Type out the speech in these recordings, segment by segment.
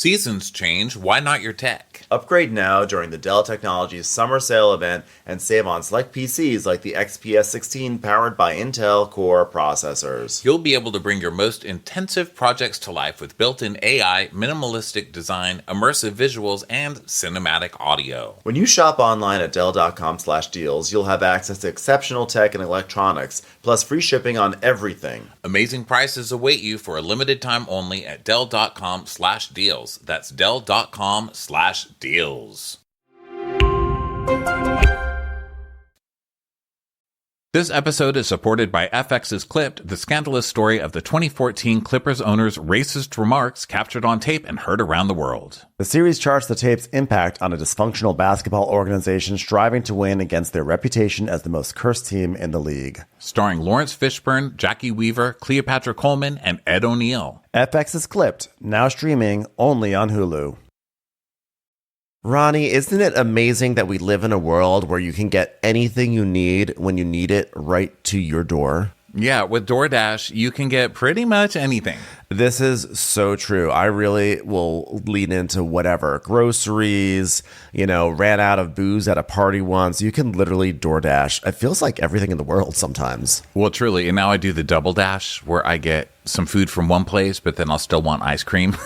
Seasons change, why not your tech? Upgrade now during the Dell Technologies Summer Sale event and save on select PCs like the XPS 16 powered by Intel Core processors. You'll be able to bring your most intensive projects to life with built-in AI, minimalistic design, immersive visuals, and cinematic audio. When you shop online at Dell.com/deals, you'll have access to exceptional tech and electronics, plus free shipping on everything. Amazing prices await you for a limited time only at Dell.com/deals. That's Dell.com/deals. This episode is supported by FX's Clipped, the scandalous story of the 2014 Clippers owner's racist remarks captured on tape and heard around the world. The series charts the tape's impact on a dysfunctional basketball organization striving to win against their reputation as the most cursed team in the league. Starring Lawrence Fishburne, Jackie Weaver, Cleopatra Coleman, and Ed O'Neill. FX's Clipped, now streaming only on Hulu. Ronnie, isn't it amazing that we live in a world where you can get anything you need when you need it right to your door? Yeah, with DoorDash, you can get pretty much anything. This is so true. I really will lean into whatever. Groceries, ran out of booze at a party once. You can literally DoorDash. It feels like everything in the world sometimes. Well, truly. And now I do the double dash where I get some food from one place, but then I'll still want ice cream.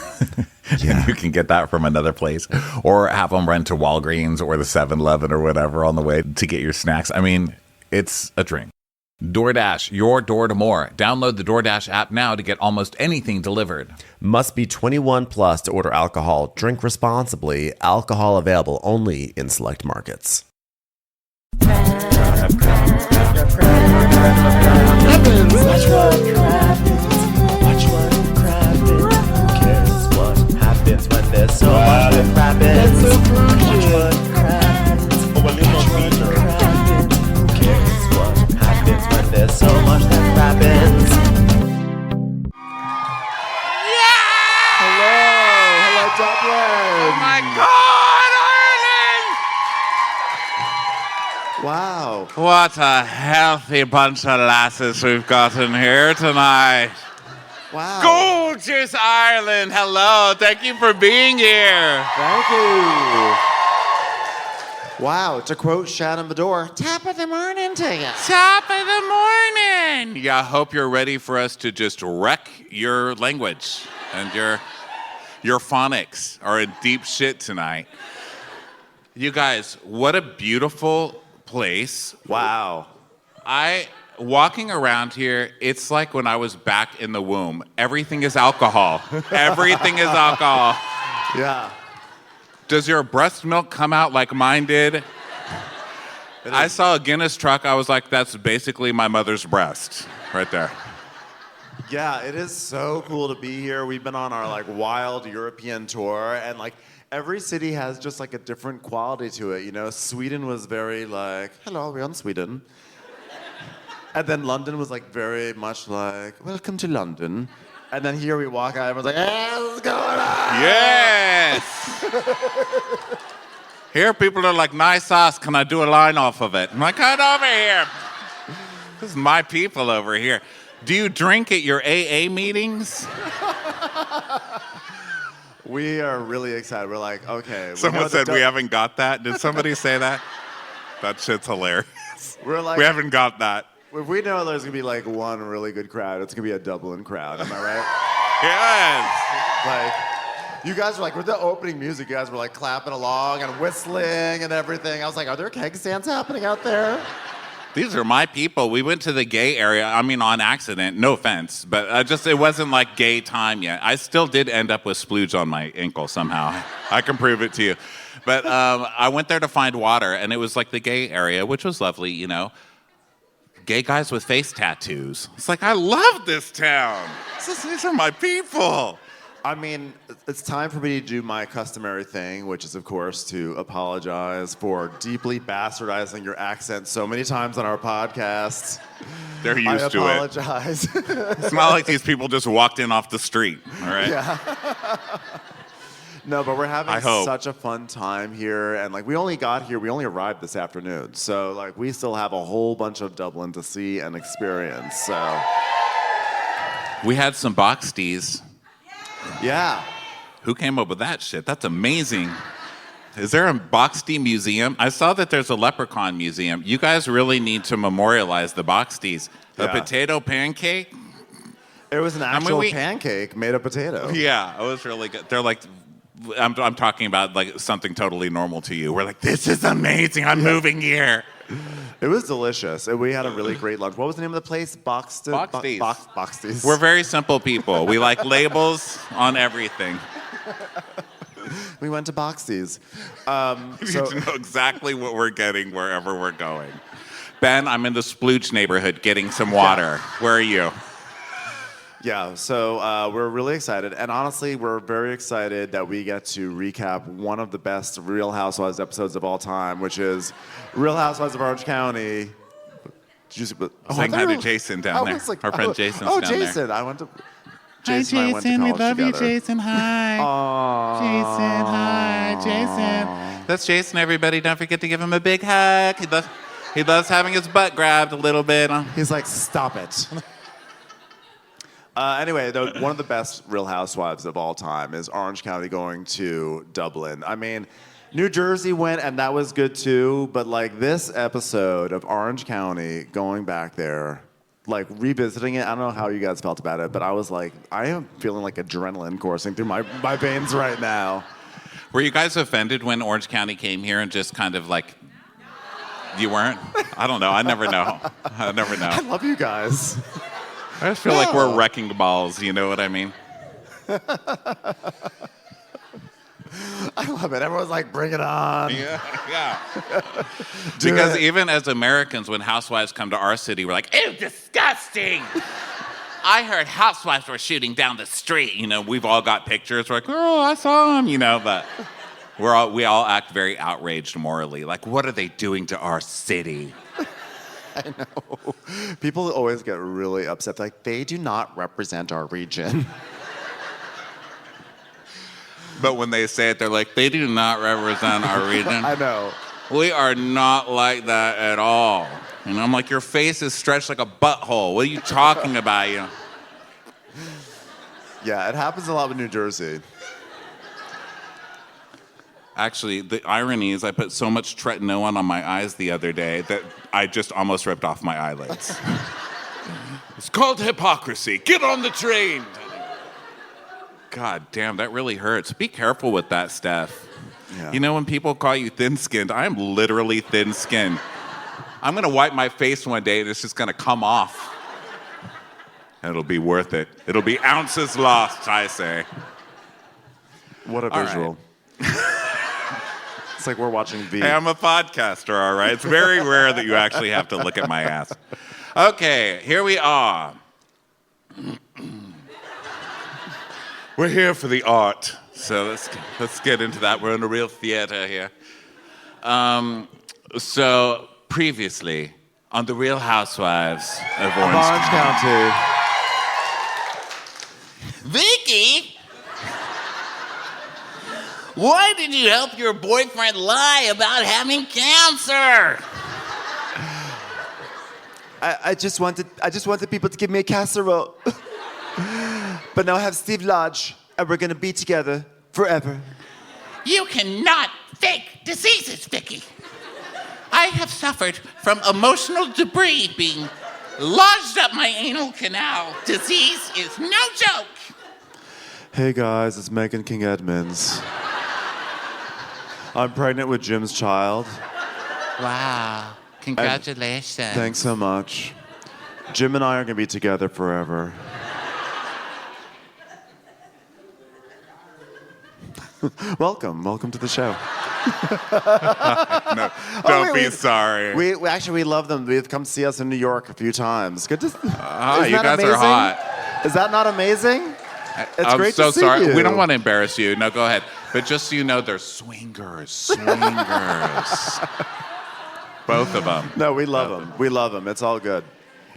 Yeah. And you can get that from another place. Or have them run to Walgreens or the 7-Eleven or whatever on the way to get your snacks. I mean, it's a dream. DoorDash, your door to more. Download the DoorDash app now to get almost anything delivered. Must be 21 plus to order alcohol. Drink responsibly. Alcohol available only in select markets. There's so much that happens. Yeah! Hello, Dublin. Oh my God, Ireland! Wow. What a healthy bunch of lasses we've got in here tonight. Wow. Gorgeous Ireland. Hello. Thank you for being here. Thank you. Wow, to quote Shannon Bedore, top of the morning to you. Top of the morning. Yeah, I hope you're ready for us to just wreck your language and your phonics are in deep shit tonight. You guys, what a beautiful place. Wow. Walking around here, it's like when I was back in the womb. Everything is alcohol. Everything is alcohol. Yeah. Does your breast milk come out like mine did? I saw a Guinness truck. I was like, that's basically my mother's breast right there. Yeah, it is so cool to be here. We've been on our wild European tour, and every city has just a different quality to it. Sweden was very hello, we're on Sweden. And then London was very much welcome to London. And then here we walk out, everyone's hey, what's going on? Yes! Here people are like, nice sauce, can I do a line off of it? I'm like, come over here. This is my people over here. Do you drink at your AA meetings? We are really excited. We're like, okay. Someone said we haven't got that. Did somebody say that? That shit's hilarious. We're like, we haven't got that. If we know there's going to be one really good crowd, it's going to be a Dublin crowd. Am I right? Yes. You guys were with the opening music, you guys were clapping along and whistling and everything. I was like, are there keg stands happening out there? These are my people. We went to the gay area. I mean, on accident. No offense. But it wasn't gay time yet. I still did end up with splooge on my ankle somehow. I can prove it to you. But I went there to find water, and it was the gay area, which was lovely, Gay guys with face tattoos. It's I love this town. These are my people. I mean, it's time for me to do my customary thing, which is, of course, to apologize for deeply bastardizing your accent so many times on our podcast. They're used to it. I apologize. It's not like these people just walked in off the street, all right? Yeah. No, but we're having such a fun time here, and we only arrived this afternoon, so we still have a whole bunch of Dublin to see and experience. So we had some box teas. Yeah. Who came up with that shit? That's amazing. Is there a Boxty museum? I saw that there's a leprechaun museum. You guys really need to memorialize the Boxties. A potato pancake? It was an actual pancake made of potato. Yeah, it was really good. They're like, I'm talking about like something totally normal to you. We're like, this is amazing. I'm moving here. It was delicious. We had a really great lunch. What was the name of the place? Boxties. Boxties. We're very simple people. We like labels on everything. We went to Boxties. You know exactly what we're getting wherever we're going. Ben, I'm in the Splooch neighborhood getting some water. Where are you? Yeah, so we're really excited. And honestly, we're very excited that we get to recap one of the best Real Housewives episodes of all time, which is Real Housewives of Orange County. Saying hi to Jason down there. Our friend Jason's down there. Oh, Jason. I went to... Hi, Jason. We love together. you, Jason. Hi. Aww. Jason. Hi, Jason. That's Jason, everybody. Don't forget to give him a big hug. He loves having his butt grabbed a little bit. He's like, stop it. Anyway, one of the best Real Housewives of all time is Orange County going to Dublin. I mean, New Jersey went, and that was good too, but like this episode of Orange County going back there, like revisiting it, I don't know how you guys felt about it, but I was like, I am feeling like adrenaline coursing through my veins right now. Were you guys offended when Orange County came here and just kind of like, you weren't? I don't know. I never know. I love you guys. I just feel like we're wrecking balls, you know what I mean? I love it. Everyone's like, bring it on. Yeah. Because even as Americans, when housewives come to our city, we're like, ew, disgusting. I heard housewives were shooting down the street. You know, we've all got pictures. We're like, oh, I saw them, you know, but we all act very outraged morally. Like, what are they doing to our city? I know. People always get really upset. Like, they do not represent our region. But when they say it, they're like, they do not represent our region. I know. We are not like that at all. And I'm like, your face is stretched like a butthole. What are you talking about, you know? Yeah, it happens a lot with New Jersey. Actually, the irony is I put so much tretinoin on my eyes the other day that I just almost ripped off my eyelids. It's called hypocrisy. Get on the train. God damn, that really hurts. Be careful with that, Steph. Yeah. You know when people call you thin-skinned, I am literally thin-skinned. I'm going to wipe my face one day and it's just going to come off. And it'll be worth it. It'll be ounces lost, I say. What a visual. Right. It's like we're watching V. Hey, I'm a podcaster, all right? It's very rare that you actually have to look at my ass. Okay, here we are. We're here for the art. So let's get into that. We're in a real theater here. So previously on The Real Housewives of Orange County. Vicky? Why did you help your boyfriend lie about having cancer? I just wanted people to give me a casserole. But now I have Steve Lodge, and we're gonna be together forever. You cannot fake diseases, Vicky. I have suffered from emotional debris being lodged up my anal canal. Disease is no joke. Hey guys, it's Megan King Edmonds. I'm pregnant with Jim's child. Wow. Congratulations. Thanks so much. Jim and I are gonna be together forever. Welcome to the show. No, don't be sorry. We love them. They've come see us in New York a few times. Good to. You guys are hot. Is that not amazing? It's I'm great so to see sorry. you. We don't want to embarrass you. No, go ahead. But just so you know, they're swingers. Both of them. No, we love them. We love them. It's all good.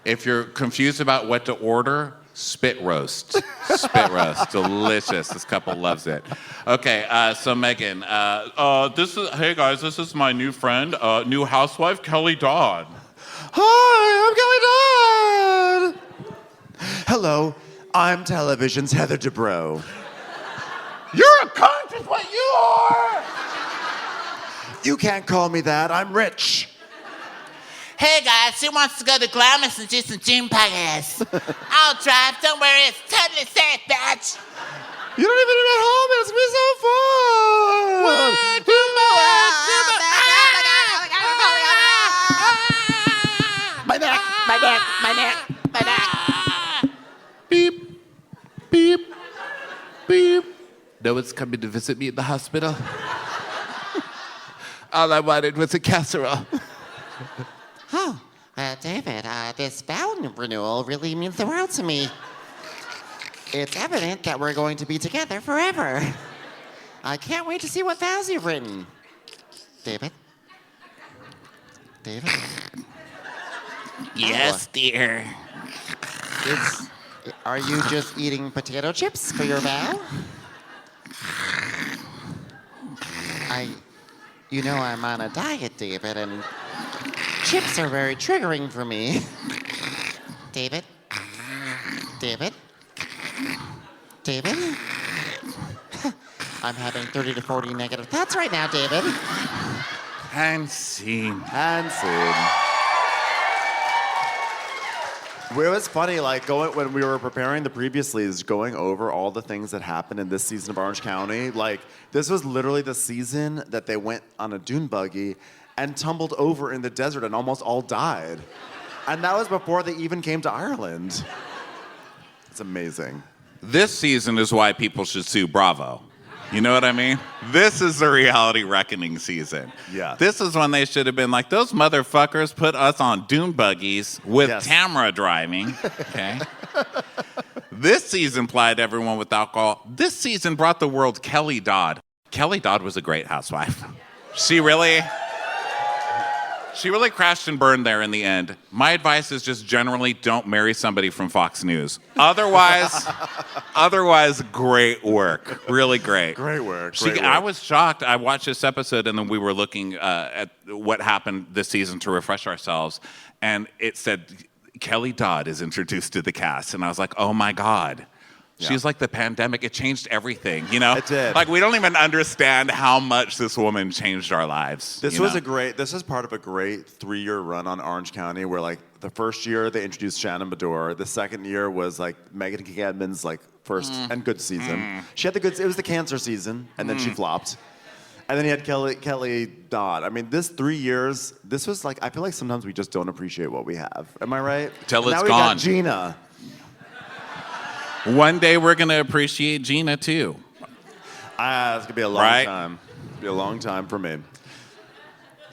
If you're confused about what to order, spit roast. Spit roast. Delicious. This couple loves it. Okay, so Megan, hey guys, this is my new friend, new housewife, Kelly Dodd. Hi, I'm Kelly Dodd. Hello, I'm television's Heather Dubrow. You're a cunt is what you are. You can't call me that. I'm rich. Hey guys, who wants to go to Glamis and do some gym podcasts? I'll drive, don't worry, it's totally safe, bitch. You don't even get home. It's been so fun. My neck. Beep, beep, beep. No one's coming to visit me at the hospital. All I wanted was a casserole. Oh, David, this vow renewal really means the world to me. It's evident that we're going to be together forever. I can't wait to see what vows you've written. David? David? Yes, dear. Are you just eating potato chips for your vow? You know I'm on a diet, David, and chips are very triggering for me. David? David? David? I'm having 30 to 40 negative thoughts right now, David. And scene. And scene. It was funny, like when we were preparing the previously, is going over all the things that happened in this season of Orange County. Like, this was literally the season that they went on a dune buggy and tumbled over in the desert and almost all died. And that was before they even came to Ireland. It's amazing. This season is why people should sue Bravo. You know what I mean? This is the reality reckoning season. Yeah. This is when they should have been like, those motherfuckers put us on dune buggies with Yes. Tamra driving. Okay. This season plied everyone with alcohol. This season brought the world Kelly Dodd. Kelly Dodd was a great housewife. She really crashed and burned there in the end. My advice is just generally don't marry somebody from Fox News. Otherwise, great work. Really great. Great work. I was shocked. I watched this episode and then we were looking at what happened this season to refresh ourselves. And it said, Kelly Dodd is introduced to the cast. And I was like, oh my God. Yeah. She's like the pandemic. It changed everything, you know? It did. Like, we don't even understand how much this woman changed our lives. This is part of a great 3-year run on Orange County where, like, the first year they introduced Shannon Beador. The second year was, like, Megan Cadman's, like, first and good season. She had it was the cancer season, and then she flopped. And then you had Kelly Dodd. I mean, this 3 years, this was, like, I feel like sometimes we just don't appreciate what we have. Am I right? Till And it's now we gone. got Gina. One day we're going to appreciate Gina, too. It's going to be a long Right? time. Be a long time for me.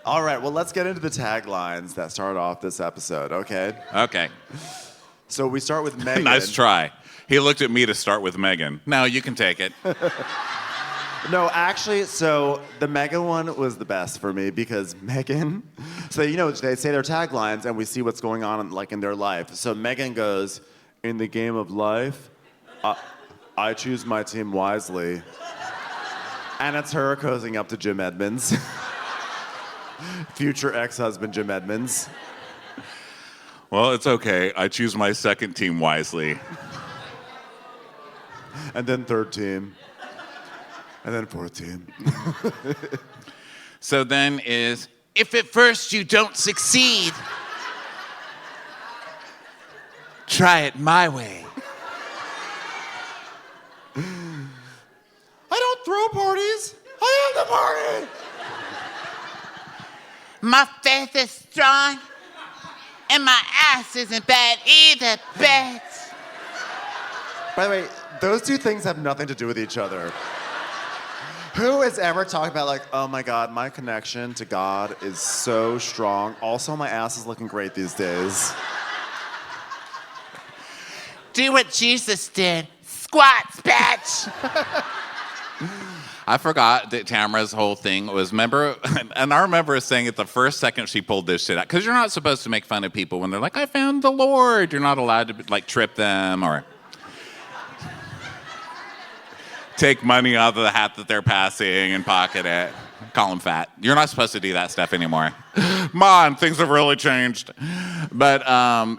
All right, well, let's get into the taglines that start off this episode, okay? Okay. So we start with Megan. Nice try. He looked at me to start with Megan. No, you can take it. No, actually, so the Megan one was the best for me because Megan, so, you know, they say their taglines and we see what's going on, like, in their life. So Megan goes, in the game of life, I choose my team wisely. And it's her cozying up to Jim Edmonds. Future ex-husband Jim Edmonds. Well, it's okay. I choose my second team wisely. And then third team. And then fourth team. So then is, If at first you don't succeed, try it my way. I don't throw parties. I am the party. My faith is strong, and my ass isn't bad either, bitch. By the way, those two things have nothing to do with each other. Who has ever talked about, like, oh my God, my connection to God is so strong. Also, my ass is looking great these days. Do what Jesus did. Squats, bitch. I forgot that Tamara's whole thing was, remember, and I remember saying it the first second she pulled this shit out, because you're not supposed to make fun of people when they're like, I found the Lord. You're not allowed to, like, trip them or take money out of the hat that they're passing and pocket it. Call them fat. You're not supposed to do that stuff anymore. Man, things have really changed. But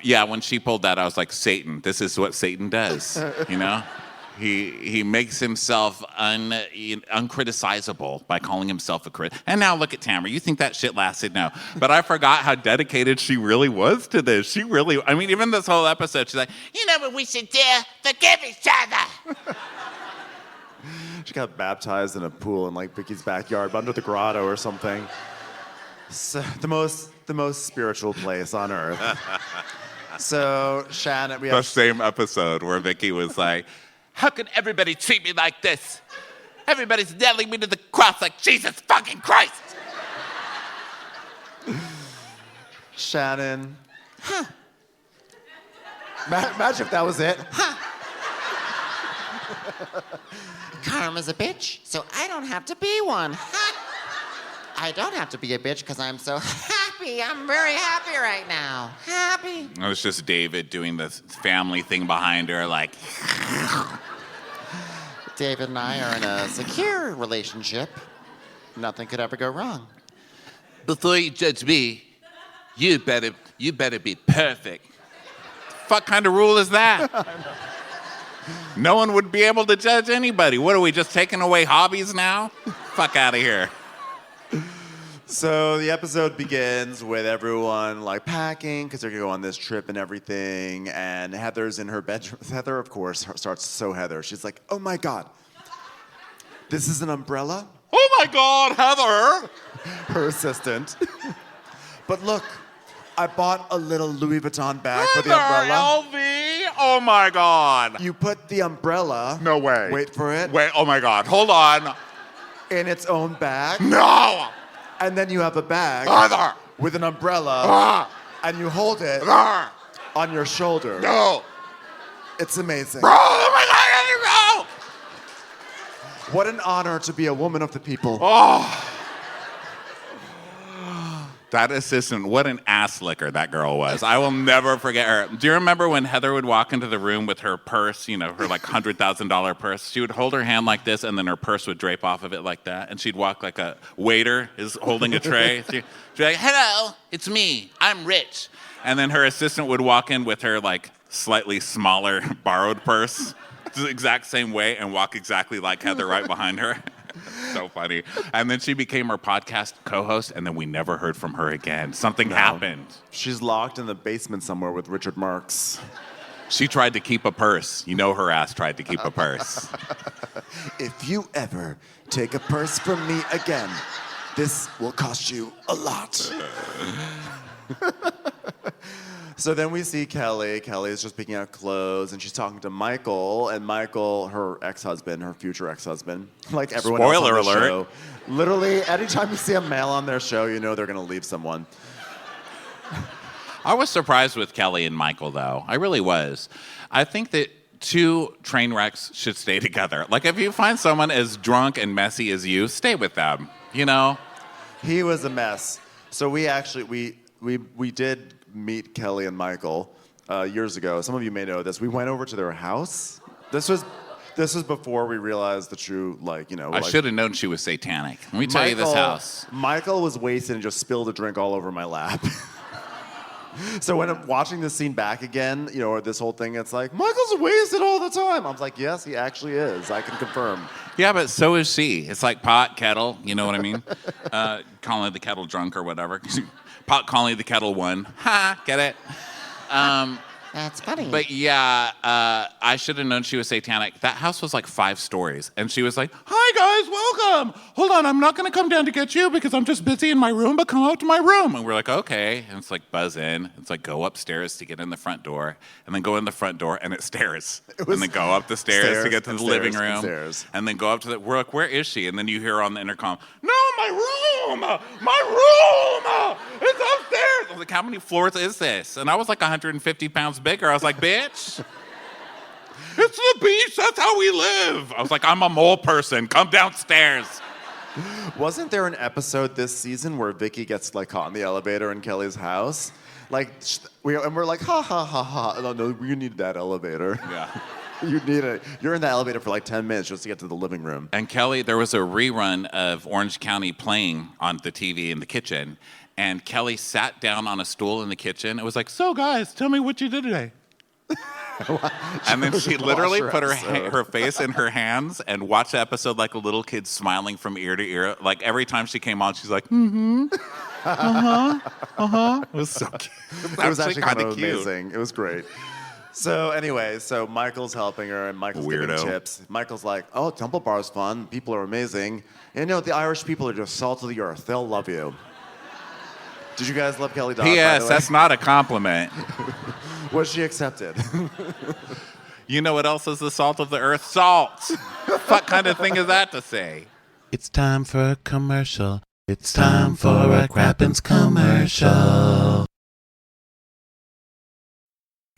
yeah, when she pulled that, I was like, Satan. This is what Satan does, you know? He makes himself uncriticizable by calling himself a crit. And now look at Tamra. You think that shit lasted? No. But I forgot how dedicated she really was to this. She really, I mean, even this whole episode, she's like, You know what we should do? Forgive each other. She got baptized in a pool in like Vicky's backyard, under the grotto or something. So, the most spiritual place on earth. So Shannon, we the have same episode where Vicky was like, How can everybody treat me like this? Everybody's nailing me to the cross like Jesus fucking Christ. Shannon. Imagine if that was it. Karma's a bitch, so I don't have to be one. I don't have to be a bitch because I'm so happy. I'm very happy right now. Happy. it was just David doing this family thing behind her, like, David and I are in a secure relationship. Nothing could ever go wrong. Before you judge me, you better be perfect. fuck kind of rule is that? No one would be able to judge anybody. What are we, just taking away hobbies now? Fuck out of here. So the episode begins with everyone like packing because they're gonna go on this trip and everything. And Heather's in her bedroom. Heather, of course, starts so Heather. She's like, "Oh my God, this is an umbrella." Oh my God, Heather! Her assistant. But look, I bought a little Louis Vuitton bag for the umbrella. LV? Oh my God. You put the umbrella. No way. Wait for it. Wait, oh my God, hold on. In its own bag. No! And then you have a bag Heather! with an umbrella, Ah! and you hold it Ah! on your shoulder. No! It's amazing. Bro, oh my God, Heather, go! What an honor to be a woman of the people. Oh. That assistant, what an ass licker that girl was. I will never forget her. Do you remember when Heather would walk into the room with her purse, you know, her like $100,000 purse? She would hold her hand like this, and then her purse would drape off of it like that, and she'd walk like a waiter is holding a tray. She'd be like, "Hello, it's me. I'm rich." And then her assistant would walk in with her like slightly smaller borrowed purse, the exact same way, and walk exactly like Heather right behind her. So funny. And then she became our podcast co-host, and then we never heard from her again. Something happened. She's locked in the basement somewhere with Richard Marx. She tried to keep a purse. You know her ass tried to keep a purse. If you ever take a purse from me again, this will cost you a lot. So then we see Kelly. Kelly is just picking out clothes, and she's talking to Michael. And Michael, her ex-husband, her future ex-husband, like everyone Spoiler else on the alert. show. Literally, anytime you see a male on their show, you know they're going to leave someone. I was surprised with Kelly and Michael, though. I really was. I think that two train wrecks should stay together. Like, if you find someone as drunk and messy as you, stay with them, you know? He was a mess. So we actually, we did meet Kelly and Michael years ago. Some of you may know this. We went over to their house. This was before we realized the true, like, you know. I like, should have known she was satanic. Let me tell you this house. Michael was wasted and just spilled a drink all over my lap. So when I'm watching this scene back again, you know, or this whole thing, it's like, Michael's wasted all the time. I was like, yes, he actually is. I can confirm. Yeah, but so is she. It's like pot, kettle, you know what I mean? Calling the kettle drunk or whatever. Pot calling the kettle one. Ha, get it? That's funny. But yeah, I should have known she was satanic. That house was like 5 stories. And she was like, "Hi guys, welcome. Hold on, I'm not gonna come down to get you because I'm just busy in my room, but come out to my room." And we're like, okay. And it's like buzz in. It's like go upstairs to get in the front door. And then go in the front door and it's stairs. And then go up the stairs to get to the living room. And then go up to the, we're like, where is she? And then you hear on the intercom, "No, my room! My room! It's upstairs!" I was like, how many floors is this? And I was like 150 pounds bigger. I was like, bitch, it's the beach. That's how we live. I was like, I'm a mole person. Come downstairs. Wasn't there an episode this season where Vicky gets like caught in the elevator in Kelly's house? Like, we're like, ha ha ha ha. No, you need that elevator. Yeah. You need it. You're in the elevator for like 10 minutes just to get to the living room. And Kelly, there was a rerun of Orange County playing on the TV in the kitchen. And Kelly sat down on a stool in the kitchen. It was like, "So guys, tell me what you did today." And then she literally Watch put her her episode. her face in her hands and watched the episode like a little kid smiling from ear to ear. Like every time she came on, she's like, It was so cute. It was actually kind kinda of amazing. It was great. So anyway, so Michael's helping her, and Michael's giving Weirdo. tips. Michael's like, "Oh, Temple Bar's fun. People are amazing. And the Irish people are just salt of the earth. They'll love you." Did you guys love Kelly Dodd? by the P.S. way? That's not a compliment. Was she accepted? You know what else is the salt of the earth? Salt. What kind of thing is that to say? It's time for a commercial. It's time for a Crappens commercial.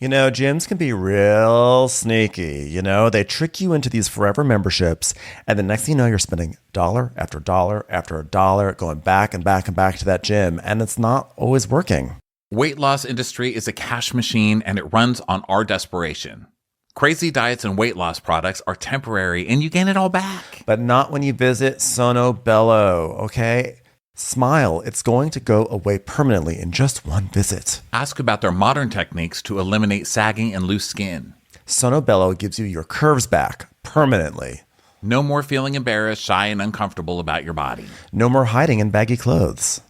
Gyms can be real sneaky. They trick you into these forever memberships, and the next thing you know, you're spending dollar after dollar after dollar going back and back and back to that gym, and it's not always working. Weight loss industry is a cash machine, and it runs on our desperation. Crazy diets and weight loss products are temporary, and you gain it all back. But not when you visit Sono Bello, okay? Smile, it's going to go away permanently in just one visit. Ask about their modern techniques to eliminate sagging and loose skin. Sono Bello gives you your curves back permanently. No more feeling embarrassed, shy, and uncomfortable about your body. No more hiding in baggy clothes.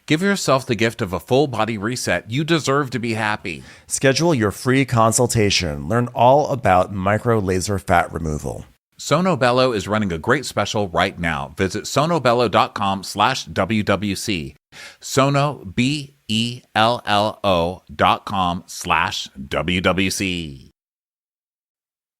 Give yourself the gift of a full body reset. You deserve to be happy. Schedule your free consultation. Learn all about micro laser fat removal. Sono Bello is running a great special right now. Visit sonobello.com/WWC. Sono, BELLO.com/WWC.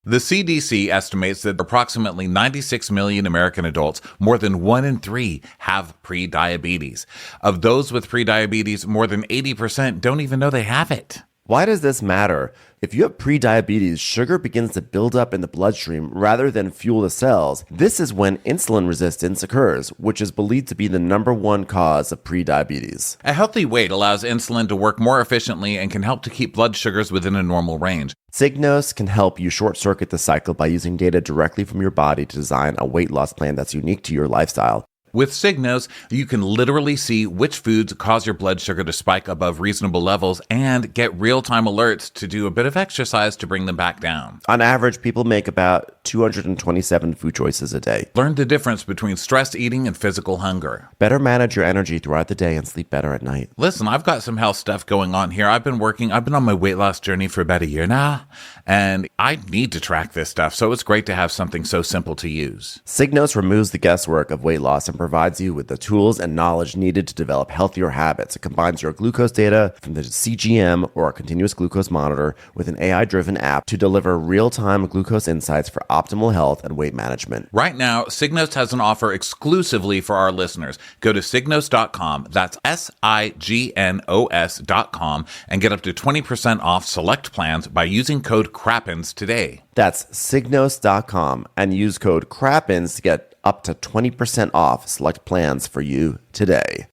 The CDC estimates that approximately 96 million American adults, more than 1 in 3, have prediabetes. Of those with prediabetes, more than 80% don't even know they have it. Why does this matter? If you have prediabetes, sugar begins to build up in the bloodstream rather than fuel the cells. This is when insulin resistance occurs, which is believed to be the #1 cause of prediabetes. A healthy weight allows insulin to work more efficiently and can help to keep blood sugars within a normal range. Signos can help you short-circuit the cycle by using data directly from your body to design a weight loss plan that's unique to your lifestyle. With Signos, you can literally see which foods cause your blood sugar to spike above reasonable levels and get real-time alerts to do a bit of exercise to bring them back down. On average, people make about 227 food choices a day. Learn the difference between stress eating and physical hunger. Better manage your energy throughout the day and sleep better at night. Listen, I've got some health stuff going on here. I've been on my weight loss journey for about a year now, and I need to track this stuff, so it's great to have something so simple to use. Signos removes the guesswork of weight loss and provides you with the tools and knowledge needed to develop healthier habits. It combines your glucose data from the CGM or a continuous glucose monitor with an AI-driven app to deliver real-time glucose insights for optimal health and weight management. Right now, Signos has an offer exclusively for our listeners. Go to Signos.com, that's SIGNOS.com, and get up to 20% off select plans by using code Crappens today. That's Signos.com and use code Crappens to get up to 20% off select plans for you today.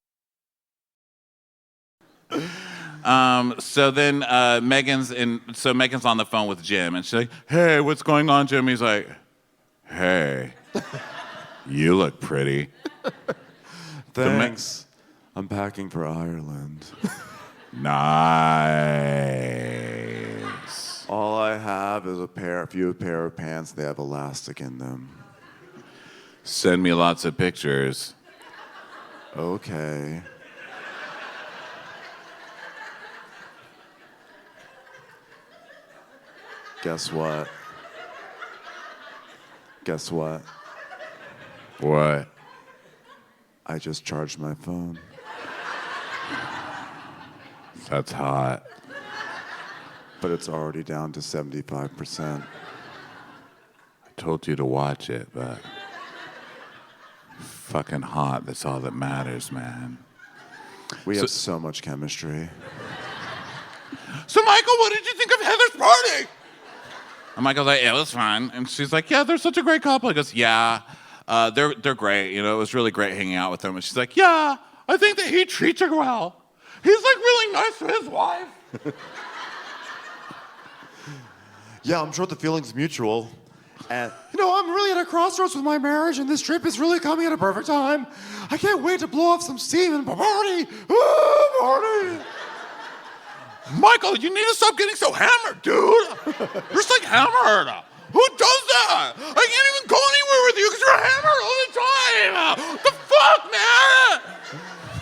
So then Megan's on the phone with Jim, and she's like, "Hey, what's going on, Jim?" He's like, "Hey, you look pretty." Thanks. I'm packing for Ireland. Nice. All I have is a few pair of pants. They have elastic in them. Send me lots of pictures. Okay. Guess what? Guess what? What? I just charged my phone. That's hot. But it's already down to 75%. I told you to watch it, but fucking hot. That's all that matters, man. We have so much chemistry. So, Michael, what did you think of Heather's party? And Michael's like, yeah, it was fun. And she's like, yeah, they're such a great couple. He goes, yeah, they're great. You know, it was really great hanging out with them. And she's like, yeah, I think that he treats her well. He's like really nice to his wife. Yeah, I'm sure the feeling's mutual. And, I'm really at a crossroads with my marriage, and this trip is really coming at a perfect time. I can't wait to blow off some steam and party. Party! Michael, you need to stop getting so hammered, dude. You're just like hammered. Who does that? I can't even go anywhere with you because you're hammered all the time. What the fuck, man?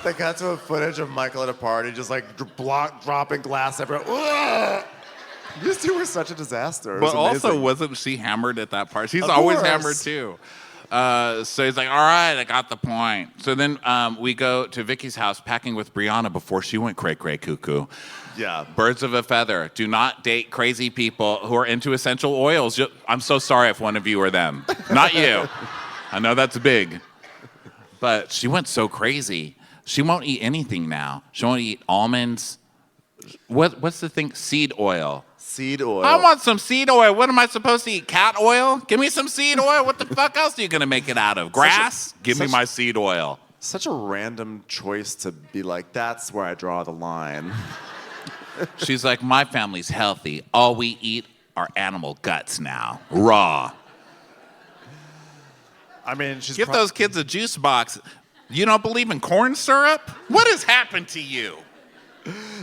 They got to a footage of Michael at a party, just like dropping glass everywhere. Ugh. These two were such a disaster. It was But also, amazing. wasn't she hammered at that part? She's Of always course. hammered too. So he's like, all right, I got the point. So then we go to Vicky's house packing with Brianna before she went cray-cray cuckoo. Yeah. Birds of a feather. Do not date crazy people who are into essential oils. I'm so sorry if one of you are them. Not you. I know that's big. But she went so crazy. She won't eat anything now. She won't eat almonds. What's the thing? Seed oil. Seed oil. I want some seed oil. What am I supposed to eat? Cat oil? Give me some seed oil. What the fuck else are you going to make it out of? Grass? Give me my seed oil. Such a random choice to be like, that's where I draw the line. She's like, my family's healthy. All we eat are animal guts now. Raw. I mean, she's Give those kids a juice box. You don't believe in corn syrup? What has happened to you?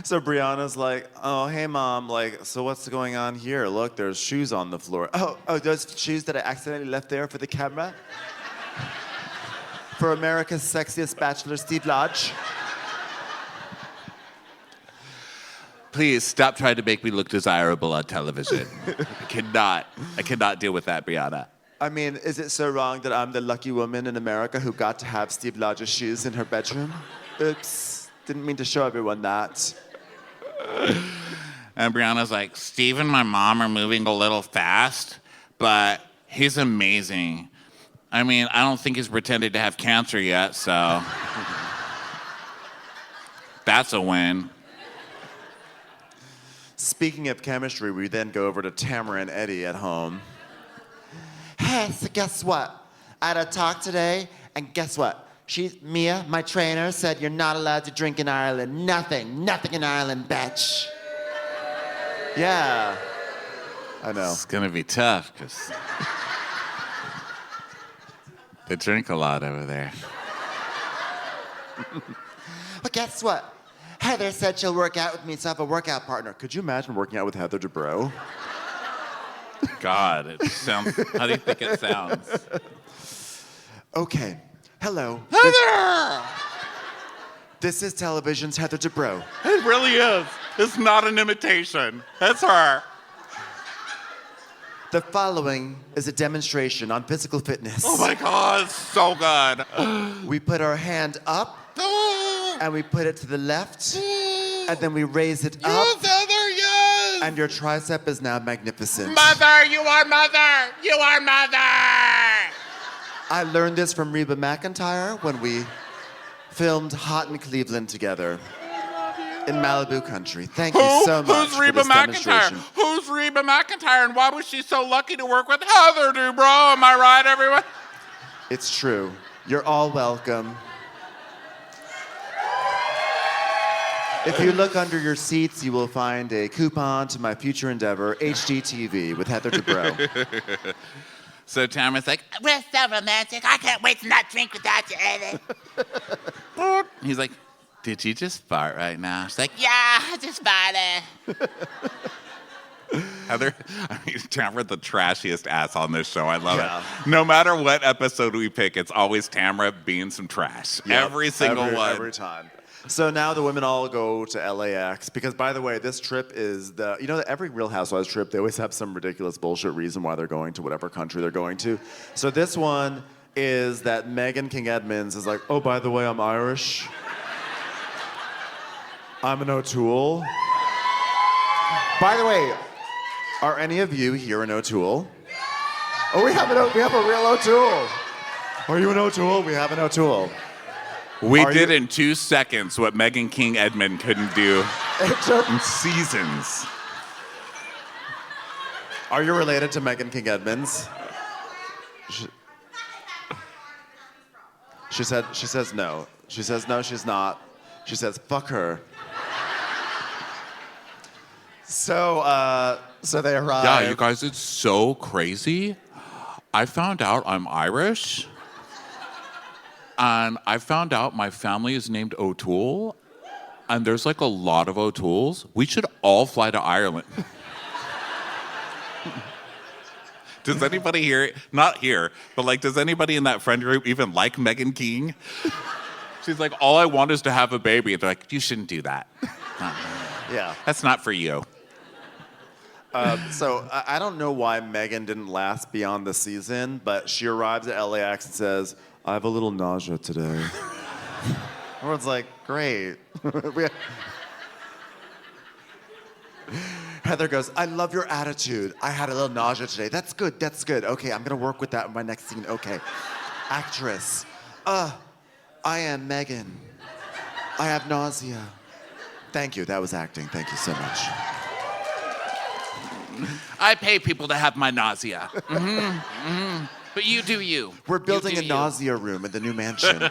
So Brianna's like, oh, hey, Mom, like, so what's going on here? Look, there's shoes on the floor. Oh, those shoes that I accidentally left there for the camera? For America's sexiest bachelor, Steve Lodge. Please stop trying to make me look desirable on television. I cannot deal with that, Brianna. I mean, is it so wrong that I'm the lucky woman in America who got to have Steve Lodge's shoes in her bedroom? Oops, didn't mean to show everyone that. And Brianna's like, Steve and my mom are moving a little fast, but he's amazing. I mean, I don't think he's pretended to have cancer yet, so that's a win. Speaking of chemistry, we then go over to Tamara and Eddie at home. Hey, so guess what? I had a talk today, and guess what? Mia, my trainer, said you're not allowed to drink in Ireland. Nothing in Ireland, bitch. Yeah, I know. It's gonna be tough, because they drink a lot over there. But guess what? Heather said she'll work out with me, so I have a workout partner. Could you imagine working out with Heather Dubrow? God, it sounds, how do you think it sounds? Okay, hello. Heather! This is television's Heather Dubrow. It really is. It's not an imitation. That's her. The following is a demonstration on physical fitness. Oh my God, so good. We put our hand up, and we put it to the left, and then we raise it up, Yes, Heather, yes! and your tricep is now magnificent. Mother, you are mother! You are mother! I learned this from Reba McEntire when we filmed Hot in Cleveland together in Malibu country. Thank you so much Who's for Reba this McEntire? demonstration. Who's Reba McEntire, and why was she so lucky to work with Heather Dubrow? Am I right, everyone? It's true. You're all welcome. If you look under your seats, you will find a coupon to my future endeavor, HGTV, with Heather Dubrow. So Tamara's like, We're so romantic. I can't wait to not drink without you, Eddie. he's like, did you just fart right now? She's like, Yeah, I just farted. Heather, I mean, Tamara, the trashiest ass on this show. I love Yeah. it. No matter what episode we pick, it's always Tamara being some trash. Yep, Every single one. Every time. So now the women all go to LAX because, by the way, this trip is every Real Housewives trip, they always have some ridiculous bullshit reason why they're going to whatever country they're going to. So this one is that Megan King Edmonds is like, oh, by the way, I'm Irish. I'm an O'Toole. By the way, are any of you here an O'Toole? Oh, we have a real O'Toole. Are you an O'Toole? We have an O'Toole. We Are did you- in 2 seconds what Megan King Edmond couldn't do in seasons. Are you related to Megan King Edmonds? She says no. She says no, she's not. She says fuck her. So they arrive. Yeah, you guys, it's so crazy. I found out I'm Irish. And I found out my family is named O'Toole. and there's like a lot of O'Tooles. We should all fly to Ireland. Does anybody here, not here, but like, does anybody in that friend group even like Megan King? She's like, all I want is to have a baby. They're like, you shouldn't do that. Yeah. That's not for you. So I don't know why Megan didn't last beyond the season, but she arrives at LAX and says, I have a little nausea today. Everyone's like, great. Heather goes, I love your attitude. I had a little nausea today. That's good, that's good. Okay, I'm gonna work with that in my next scene. Okay. Actress. I am Megan. I have nausea. Thank you, that was acting. Thank you so much. I pay people to have my nausea. But you do you. We're building You a do you. nausea room in the new mansion.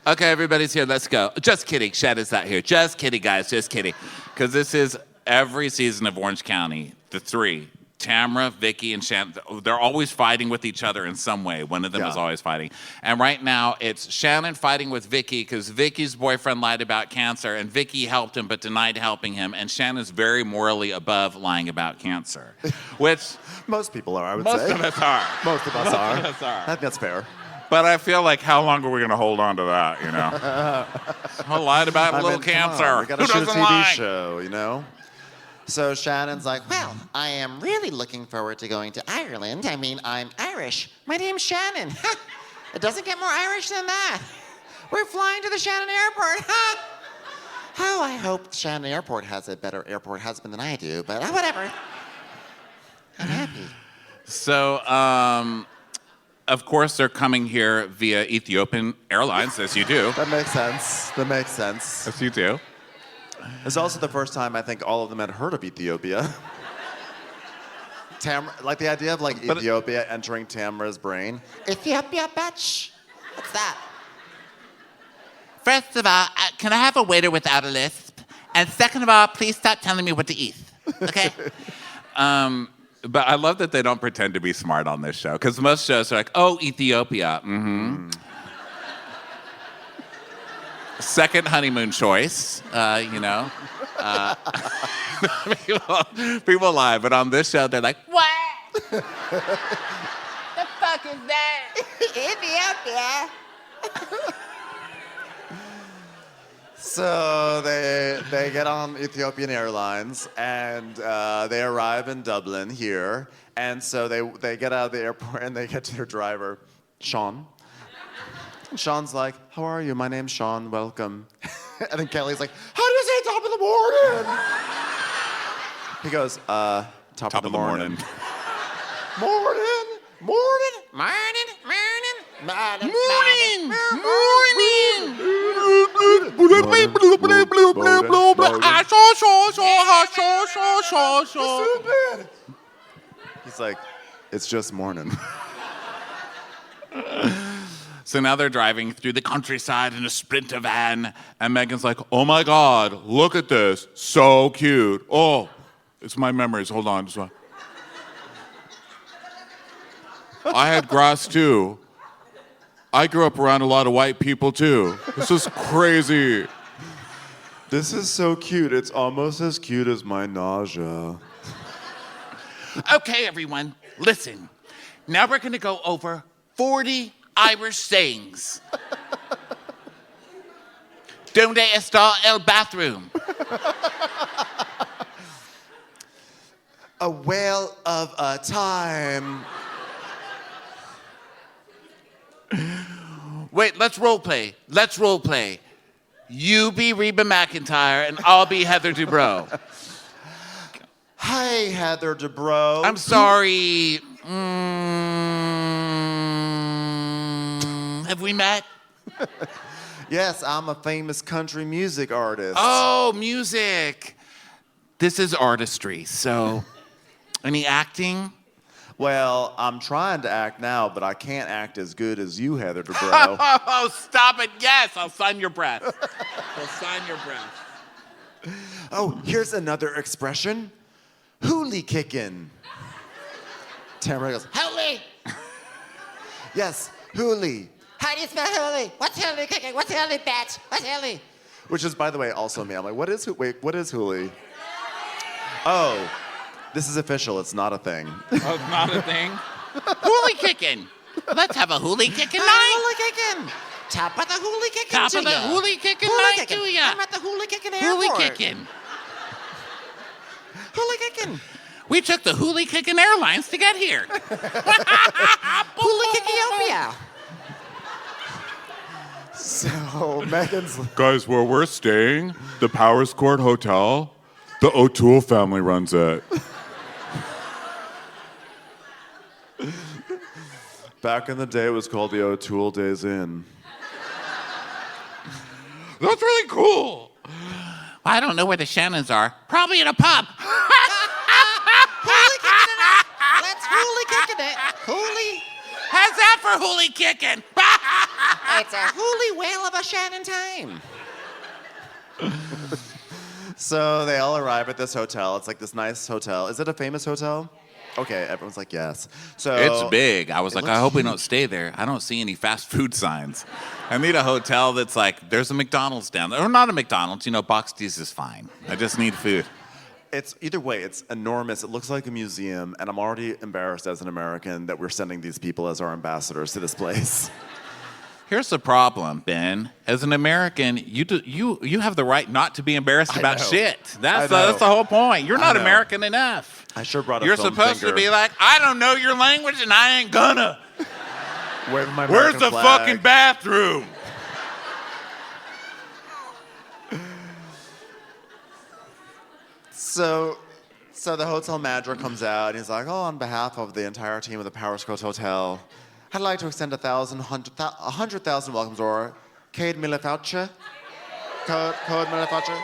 Okay, everybody's here. Let's go. Just kidding. Shannon's not here. Just kidding, guys. Just kidding. Because this is every season of Orange County. The three. Tamra, Vicky, and Shannon. They're always fighting with each other in some way. One of them is always fighting. And right now, it's Shannon fighting with Vicky because Vicky's boyfriend lied about cancer, and Vicky helped him but denied helping him. And Shannon's very morally above lying about cancer, which Most people are, I would most say. of us are. Most of us are. of us are. I think that's fair. But I feel like, how long are we going to hold on to that, you know? I lied about a little mean, come cancer. on, we gotta Who shoot a doesn't TV lie? show, you know? So Shannon's like, Well, I am really looking forward to going to Ireland. I mean, I'm Irish. My name's Shannon. It doesn't get more Irish than that. We're flying to the Shannon Airport. Oh, I hope Shannon Airport has a better airport husband than I do, but whatever. I'm happy. So, of course, they're coming here via Ethiopian Airlines, as you do. that makes sense. That makes sense. As you do. It's also the first time I think all of them had heard of Ethiopia. Like the idea of like Ethiopia entering Tamara's brain. Ethiopia, bitch. What's that? First of all, can I have a waiter without a lisp? And second of all, please stop telling me what to eat. Okay? But I love that they don't pretend to be smart on this show, because most shows are like, oh, Ethiopia. Second honeymoon choice, you know. People lie, but on this show, they're like, What? The fuck is that? Ethiopia. So they get on Ethiopian Airlines and they arrive in Dublin here. And so they get out of the airport and they get to their driver, Sean. And Sean's like, how are you? My name's Sean, welcome. And then Kelly's like, how do you say top of the morning? He goes, top of the morning. Morning, morning. Morning, morning, morning, Stupid. He's like, it's just morning. So now they're driving through the countryside in a Sprinter van, and Megan's like, oh my God, look at this. So cute. Oh, it's my memories. Hold on. Just one. I had grass too. I grew up around a lot of white people too. This is crazy. This is so cute. It's almost as cute as my nausea. Okay, everyone, listen. Now we're gonna go over 40 Irish sayings. Donde está el bathroom? A whale of a time. Wait, let's role play. Let's role play. You be Reba McEntire and I'll be Heather Dubrow. Hi, Heather Dubrow. I'm sorry. Have we met? Yes, I'm a famous country music artist. Oh, music. This is artistry, so any acting? Well, I'm trying to act now, but I can't act as good as you, Heather Dubrow. Oh, stop it. Yes, I'll sign your breath. I'll sign your breath. Oh, here's another expression. Hoolie kickin'. Tamara goes, Holy, yes, hoolie. How do you spell Huli? What's Huli kicking? What's Huli, bitch? What's Huli? Which is, by the way, also me. I'm like, what is Huli? Oh, this is official. It's not a thing. Oh, it's not a thing? Huli kicking. Let's have a huli kicking night. Huli kicking. Top of the huli kicking Top to of the ya. huli kicking Huli night kicking. to ya. I'm at the huli kicking airport. Huli kicking. Huli kicking. We took the huli kicking airlines to get here. Huli kickiopia. So Megan's Guys, where we're staying, the Powers Court Hotel, the O'Toole family runs it. back in the day, it was called the O'Toole Days Inn. That's really cool. I don't know where the Shannons are. Probably in a pub. Huli kicking it. Let's huli kicking it. Huli. How's that for huli kicking? It's a huli whale of a Shannon time. So they all arrive at this hotel. It's like this nice hotel. Is it a famous hotel? Okay, everyone's like, yes. So It's big. I was like, looks I hope we don't stay there. I don't see any fast food signs. I need a hotel that's like, there's a McDonald's down there. Or not a McDonald's, Box D's is fine. I just need food. It's either way, it's enormous. It looks like a museum, and I'm already embarrassed as an American that we're sending these people as our ambassadors to this place. Here's the problem, Ben. As an American, you have the right not to be embarrassed I about know. shit. That's I know. the whole point. You're not know. American enough. I sure brought a You're film supposed finger. to be like, I don't know your language and I ain't gonna. Wave my Where's American the flag. fucking bathroom? So the hotel manager comes out and he's like, oh, on behalf of the entire team of the Powers Court Hotel, I'd like to extend 100,000 welcomes or Cade Millefoucher. Code Millefoucher.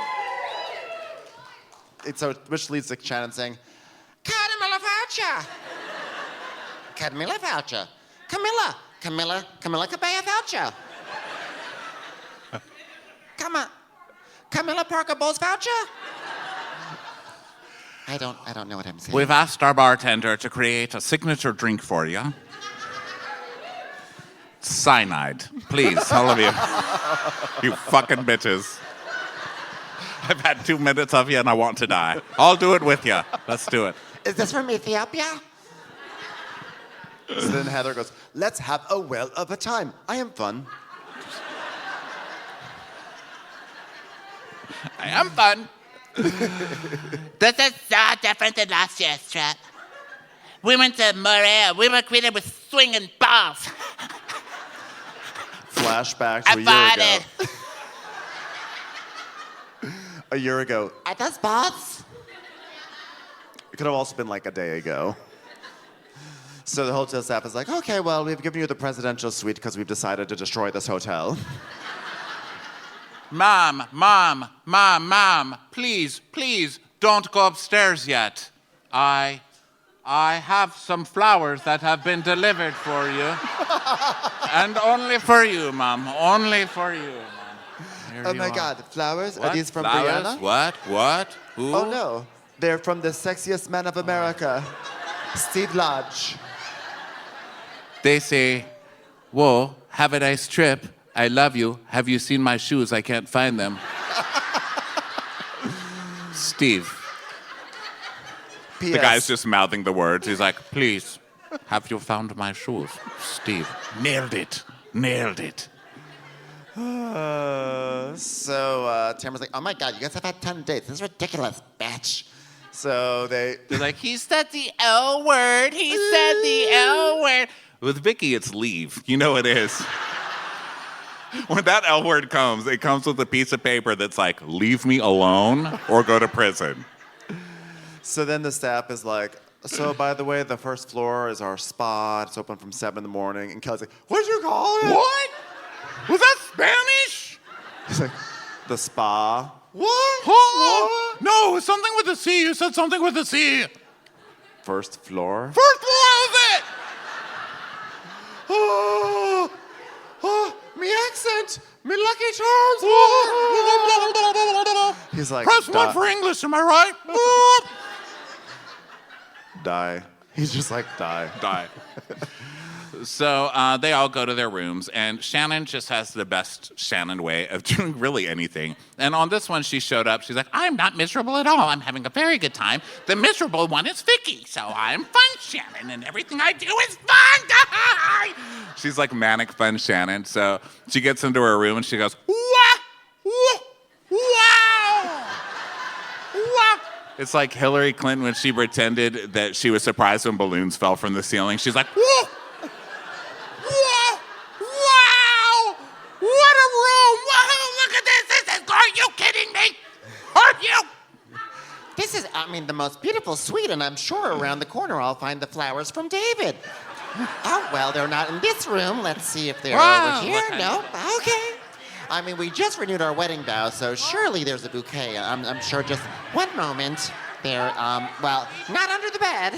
So which leads to Shannon saying, Camilla Voucher. Camilla Voucher. Camilla Cabella Voucher. Camilla Parker Bowles Voucher. I don't know what I'm saying. We've asked our bartender to create a signature drink for you. Cyanide. Please, all of you. You fucking bitches. I've had 2 minutes of you and I want to die. I'll do it with you. Let's do it. Is this from Ethiopia? so then Heather goes, let's have a whale of a time. I am fun. I am fun. This is so different than last year's trip. We went to Montreal. We were greeted with swinging balls. Flashback I to bought it. a year ago. Are those balls? It could have also been like a day ago. So the hotel staff is like, okay, well, we've given you the presidential suite because we've decided to destroy this hotel. Mom, please, don't go upstairs yet. I have some flowers that have been delivered for you. And only for you, Mom. Only for you, Mom. Here Oh you my are. God, flowers? What? Are these from flowers? Brianna? What? Who? Oh no, they're from the sexiest man of America, Steve Lodge. They say, whoa, have a nice trip. I love you. Have you seen my shoes? I can't find them. Steve. P.S. The guy's just mouthing the words. He's like, please, have you found my shoes? Steve. Nailed it. So Tamara's like, oh my God, you guys have had 10 dates. This is ridiculous, bitch. So they're like, he said the L word. He said the L word. With Vicky, it's leave. You know it is. When that L word comes, it comes with a piece of paper that's like, leave me alone or go to prison. So then the staff is like, so by the way, the first floor is our spa. It's open from 7 in the morning. And Kelly's like, what'd you call it? What? Was that Spanish? He's like, the spa. What? Huh? No, it's something with a C. You said something with a C. First floor? First floor of it. Oh, me accent, me lucky charms. He's like, Press 1 for English, am I right? die. He's just like, die. Die. So they all go to their rooms, and Shannon just has the best Shannon way of doing really anything. And on this one, she showed up. She's like, I'm not miserable at all. I'm having a very good time. The miserable one is Vicky, so I'm fun Shannon, and everything I do is fun. She's like manic fun Shannon. So she gets into her room, and she goes, wow. It's like Hillary Clinton when she pretended that she was surprised when balloons fell from the ceiling. She's like, whoa, whoa, wow, what a room. Whoa, look at this. Are you kidding me? Are you? This is, the most beautiful suite, and I'm sure around the corner I'll find the flowers from David. Oh, well, they're not in this room. Let's see if they're over here. Nope. Okay. We just renewed our wedding vows, so surely there's a bouquet. I'm sure just one moment. They're, not under the bed.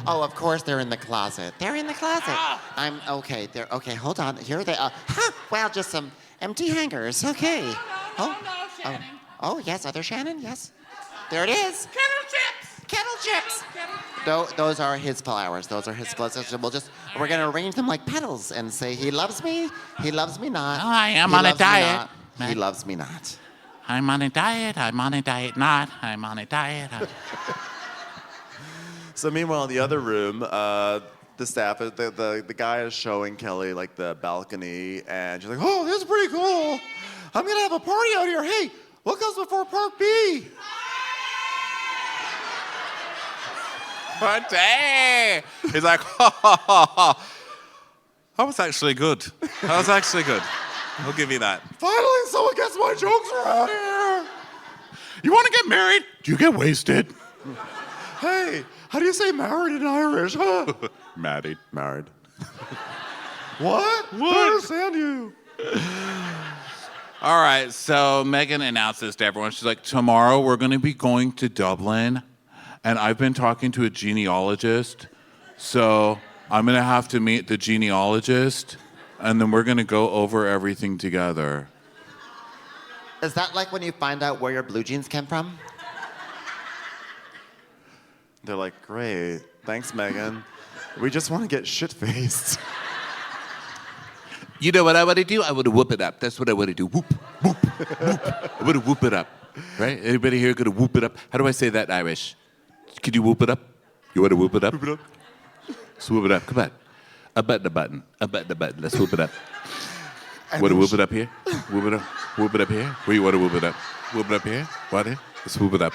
Oh, of course they're in the closet. They're in the closet. Okay. Okay, hold on. Here they are. Well, just some empty hangers. Okay. Oh, yes, other Shannon, yes. There it is. Kettle chips. Those are his flowers. Those are his flowers. We're gonna arrange them like petals and say, he loves me not. Oh, I am on a diet. He loves me not. I'm on a diet not. I'm on a diet. So meanwhile, in the other room, the staff, the guy is showing Kelly like the balcony, and she's like, "Oh, this is pretty cool. I'm gonna have a party out here. Hey, what comes before Part B?" Party! He's like, That was actually good. I'll give you that. Finally, someone gets my jokes around here. You want to get married? Do you get wasted? Hey, how do you say married in Irish? Huh? Married. What? I don't understand you. All right, so Megan announces to everyone, she's like, tomorrow we're going to be going to Dublin, and I've been talking to a genealogist, so I'm going to have to meet the genealogist, and then we're going to go over everything together. Is that like when you find out where your blue jeans came from? They're like, great. Thanks, Megan. We just want to get shit-faced. You know what I want to do? I want to whoop it up. That's what I want to do. Whoop, whoop, whoop. I want to whoop it up. Right? Anybody here going to whoop it up? How do I say that in Irish? Could you whoop it up? You want to whoop it up? Whoop it up. Let's whoop it up. Come on. A button. Let's whoop it up. Want to whoop it up here? Whoop it up. Whoop it up here? Where you want to whoop it up? Whoop it up here? What? Let's whoop it up.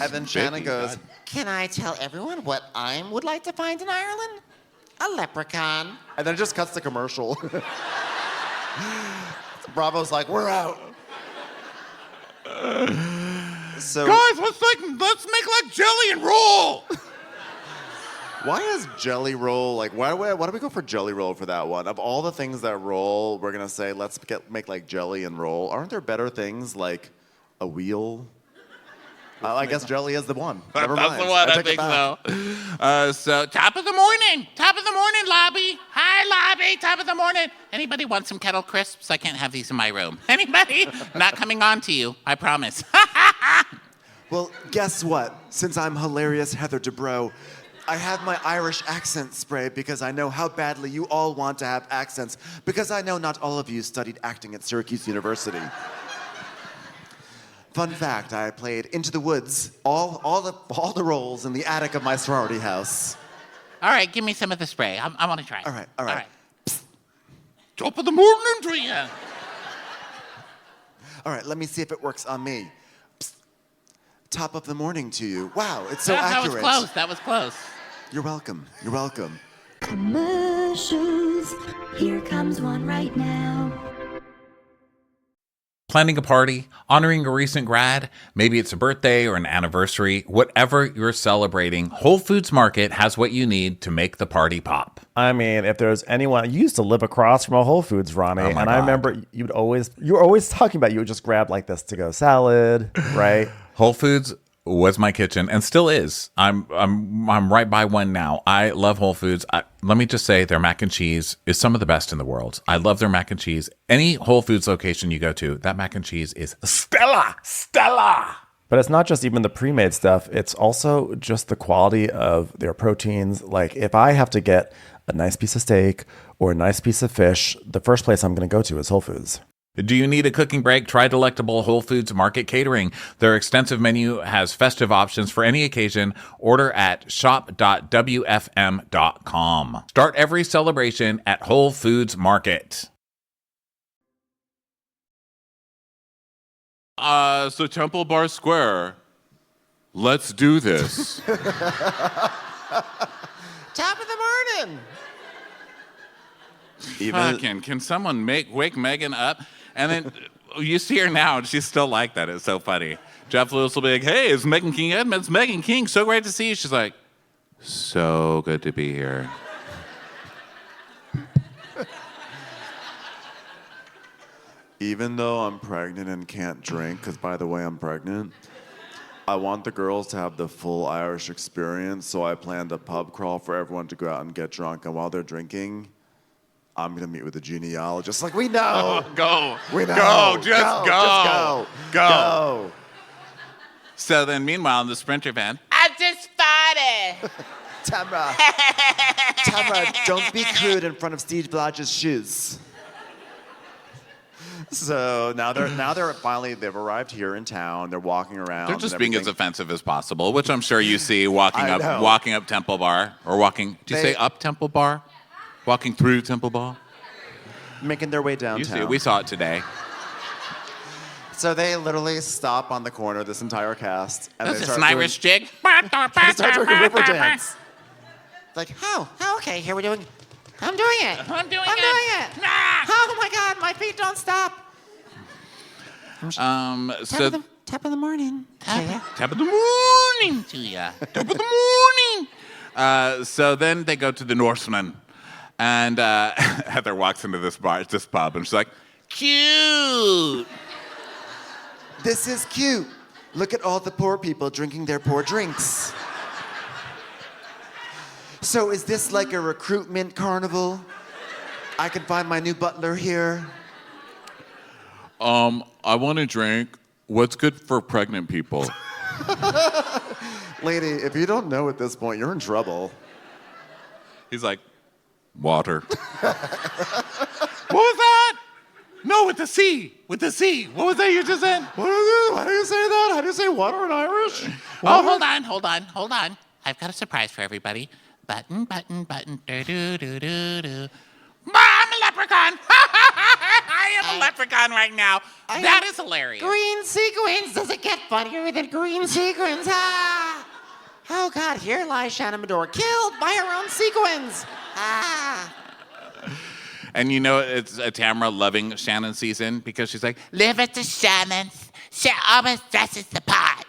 And then Shannon goes, Can I tell everyone what I would like to find in Ireland? A leprechaun. and then it just cuts to commercial. Bravo's like, we're out. So Guys, let's make like jelly and roll. why is jelly roll like? Why do we go for jelly roll for that one? Of all the things that roll, we're gonna say let's make like jelly and roll. Aren't there better things like a wheel? I guess jelly is the one. Never mind. That's the one, I take it think back. so. So Top of the morning, lobby. Hi, lobby, top of the morning. Anybody want some kettle crisps? I can't have these in my room. Anybody? Not coming on to you, I promise. Well, guess what? Since I'm hilarious Heather Dubrow, I have my Irish accent spray because I know how badly you all want to have accents, because I know not all of you studied acting at Syracuse University. Fun fact, I played Into the Woods, all the roles in the attic of my sorority house. All right, give me some of the spray. I want to try it. All right. top of the morning to you. All right, let me see if it works on me. Psst. Top of the morning to you. Wow, it's so accurate. That was close. You're welcome. Commercials. Here comes one right now. Planning a party, honoring a recent grad, maybe it's a birthday or an anniversary, whatever you're celebrating, Whole Foods Market has what you need to make the party pop. I mean, if there's anyone, you used to live across from a Whole Foods, Ronnie, Oh my and God. I remember you were always talking about you would just grab like this to-go salad, right? Whole Foods was my kitchen and still is. I'm right by one now. I love Whole Foods. Let me just say their mac and cheese is some of the best in the world. I love their mac and cheese. Any Whole Foods location you go to, that mac and cheese is Stella. But it's not just even the pre-made stuff. It's also just the quality of their proteins. Like if I have to get a nice piece of steak or a nice piece of fish, the first place I'm going to go to is Whole Foods. Do you need a cooking break? Try delectable Whole Foods Market Catering. Their extensive menu has festive options for any occasion. Order at shop.wfm.com. Start every celebration at Whole Foods Market. So Temple Bar Square. Let's do this. Top of the morning. Fucking, can someone wake Megan up? And then you see her now, and she's still like that. It's so funny. Jeff Lewis will be like, hey, it's Megan King Edmonds. Megan King, so great to see you. She's like, so good to be here. Even though I'm pregnant and can't drink, because by the way, I'm pregnant, I want the girls to have the full Irish experience, so I planned a pub crawl for everyone to go out and get drunk. And while they're drinking, I'm going to meet with a genealogist. Like, we know. Go. We know. Go. Just Just go. Go. So then, meanwhile, in the Sprinter van, I just farted. Tamra, don't be crude in front of Steve Blodge's shoes. So now they're finally, they've arrived here in town. They're walking around. they're just and being as everything. offensive as possible, which I'm sure you see walking I know. up Temple Bar, or walking, do you say up Temple Bar? Walking through Temple Bar? Making their way You downtown. see it. We saw it today. So they literally stop on the corner, this entire cast. And This they is start an doing- Irish jig. They start doing a river dance. Like, oh, okay, here we're doing. I'm doing it. I'm doing I'm it. doing it. Ah. Oh my God, my feet don't stop. So Top of the morning. top of the morning to ya. Top of the morning. So then they go to the Norseman, and Heather walks into this pub, and she's like, Cute. This is cute. Look at all the poor people drinking their poor drinks. So is this like a recruitment carnival? I can find my new butler here. I want to drink. What's good for pregnant people? Lady, if you don't know at this point, you're in trouble. He's like, water. What was that? No, with the C. With the C. What was that you just said? Why do you say that? How do you say water in Irish? Oh, hold on. I've got a surprise for everybody. Button, do-do-do-do-do. I'm a leprechaun. I am a leprechaun right now. That is hilarious. Green sequins. Does it get funnier than green sequins? Ah. Oh God, here lies Shannon Medore, killed by her own sequins. Ah. And you know it's a Tamara loving Shannon season because she's like, Live at the Shannons. She always dresses the pot.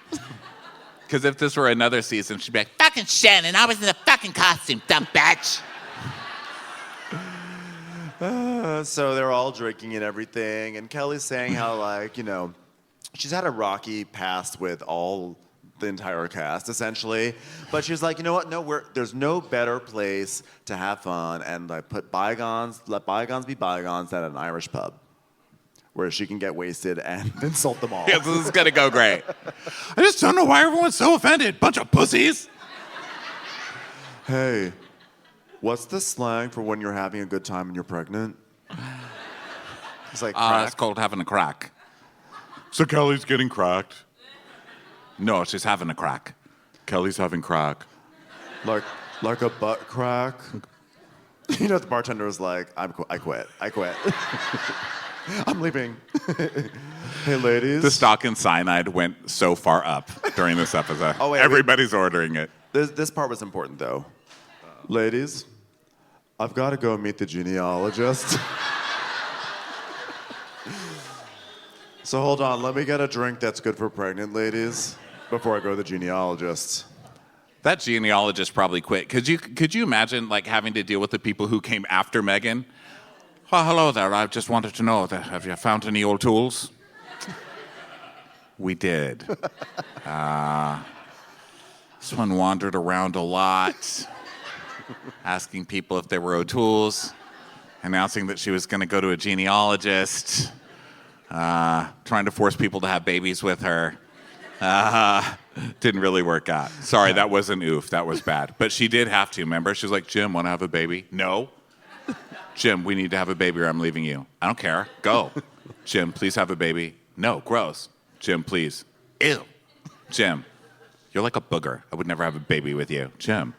because if this were another season, she'd be like, Fucking Shannon, I was in a fucking costume, dumb bitch. So they're all drinking and everything, and Kelly's saying how, like, you know, she's had a rocky past with the entire cast, essentially. But she's like, you know what? No, there's no better place to have fun and like let bygones be bygones than an Irish pub, where she can get wasted and insult them all. yeah, this is gonna go great. I just don't know why everyone's so offended. Bunch of pussies. Hey, what's the slang for when you're having a good time and you're pregnant? It's like It's called having a crack. So Kelly's getting cracked. No, she's having a crack. Kelly's having crack. like a butt crack. You know, the bartender was like, I quit. I'm leaving. Hey, ladies. The stock in cyanide went so far up during this episode. Oh, wait, everybody's ordering it. This part was important, though. Ladies, I've got to go meet the genealogist. So hold on, let me get a drink that's good for pregnant ladies before I go to the genealogist. That genealogist probably quit. Could you imagine like having to deal with the people who came after Megan? Oh, hello there. I just wanted to know that have you found any old tools? We did. This one wandered around a lot, asking people if there were O'Tools, announcing that she was going to go to a genealogist, trying to force people to have babies with her. Didn't really work out. Sorry, that was an oof. That was bad. But she did have to, remember? She was like, Jim, want to have a baby? No. Jim, we need to have a baby or I'm leaving you. I don't care. Go. Jim, please have a baby. No, gross. Jim, please. Ew. Jim, you're like a booger. I would never have a baby with you. Jim,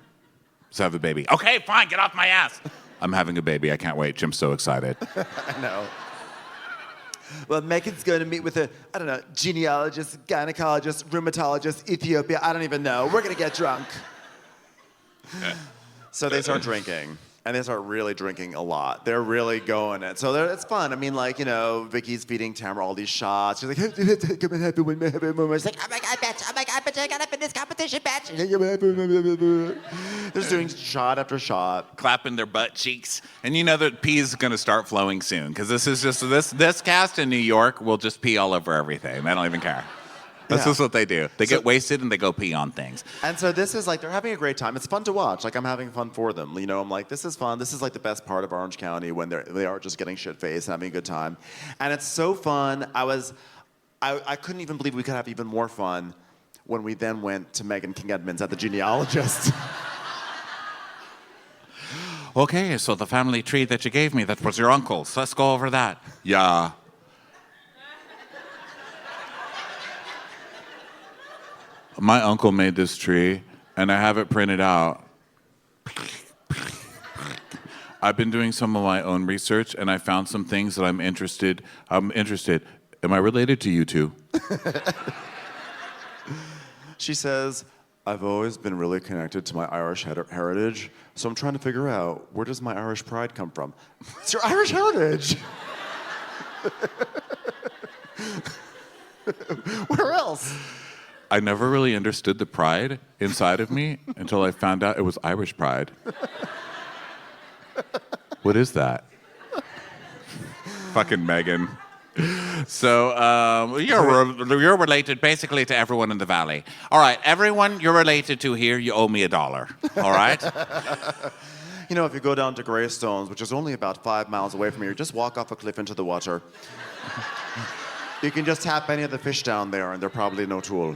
let's have a baby. Okay, fine, get off my ass. I'm having a baby. I can't wait. Jim's so excited. I know. Well, Megan's going to meet with a, I don't know, genealogist, gynecologist, rheumatologist, Ethiopia. I don't even know. We're going to get drunk. So they start drinking. And they start really drinking a lot. They're really going it. So it's fun. I mean, like, you know, Vicky's feeding Tamra all these shots. She's like, come and happy with me. She's like, oh my God, bitch, I got up in this competition, bitch. They're just doing shot after shot. Clapping their butt cheeks. And you know that pee is going to start flowing soon. Because this is just, this cast in New York will just pee all over everything. They don't even care. That's just what they do. They get wasted and they go pee on things. And so this is like, they're having a great time. It's fun to watch. Like, I'm having fun for them. You know, I'm like, this is fun. This is like the best part of Orange County when they are just getting shit-faced and having a good time. And it's so fun. I couldn't even believe we could have even more fun when we then went to Megan King Edmonds at the genealogist. Okay, so the family tree that you gave me, that was your uncle's. Let's go over that. Yeah. My uncle made this tree, and I have it printed out. I've been doing some of my own research, and I found some things that I'm interested. Am I related to you two? She says, I've always been really connected to my Irish heritage, so I'm trying to figure out, where does my Irish pride come from? It's your Irish heritage. Where else? I never really understood the pride inside of me until I found out it was Irish pride. What is that? Fucking Megan. So you're related basically to everyone in the valley. All right, everyone you're related to here, you owe me $1. All right? You know, if you go down to Greystones, which is only about 5 miles away from here, just walk off a cliff into the water. You can just tap any of the fish down there, and they're probably no tool.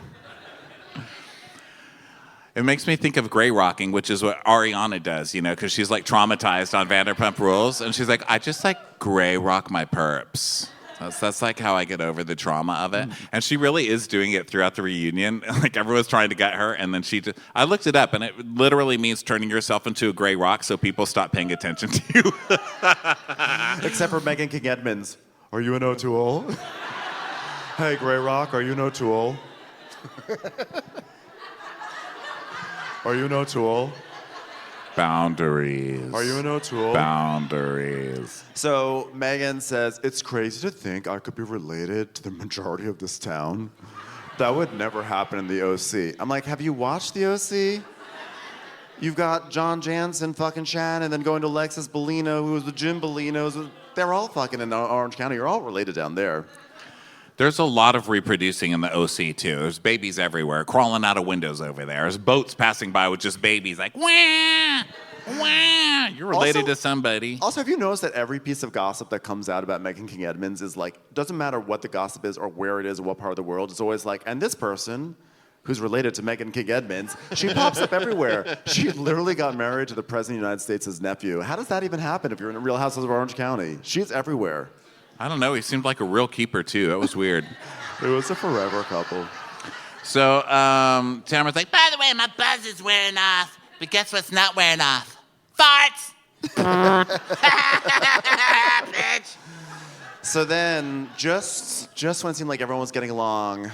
It makes me think of gray rocking, which is what Ariana does, you know, because she's like traumatized on Vanderpump Rules, and she's like, I just like gray rock my perps. That's like how I get over the trauma of it. And she really is doing it throughout the reunion. Like everyone's trying to get her, and then I looked it up, and it literally means turning yourself into a gray rock so people stop paying attention to you. Except for Megan King Edmonds. Are you an O'Toole? Hey, Gray Rock, are you no tool? Are you no tool? Boundaries. Are you an O'Toole? Boundaries. So Megan says, it's crazy to think I could be related to the majority of this town. That would never happen in the OC. I'm like, have you watched the OC? You've got John Jansen fucking Shan, and then going to Alexis Bellino, who was with Jim Bellino. They're all fucking in Orange County. You're all related down there. There's a lot of reproducing in the OC, too. There's babies everywhere, crawling out of windows over there. There's boats passing by with just babies like, wah, wah. You're related to somebody. Also, have you noticed that every piece of gossip that comes out about Megan King Edmonds is like, doesn't matter what the gossip is or where it is or what part of the world, it's always like, and this person who's related to Megan King Edmonds, she pops up everywhere. She literally got married to the President of the United States' nephew. How does that even happen if you're in the Real Housewives of Orange County? She's everywhere. I don't know. He seemed like a real keeper, too. That was weird. It was a forever couple. So, Tamara's like, By the way, my buzz is wearing off. But guess what's not wearing off? Farts! Bitch. So then, just when it seemed like everyone was getting along,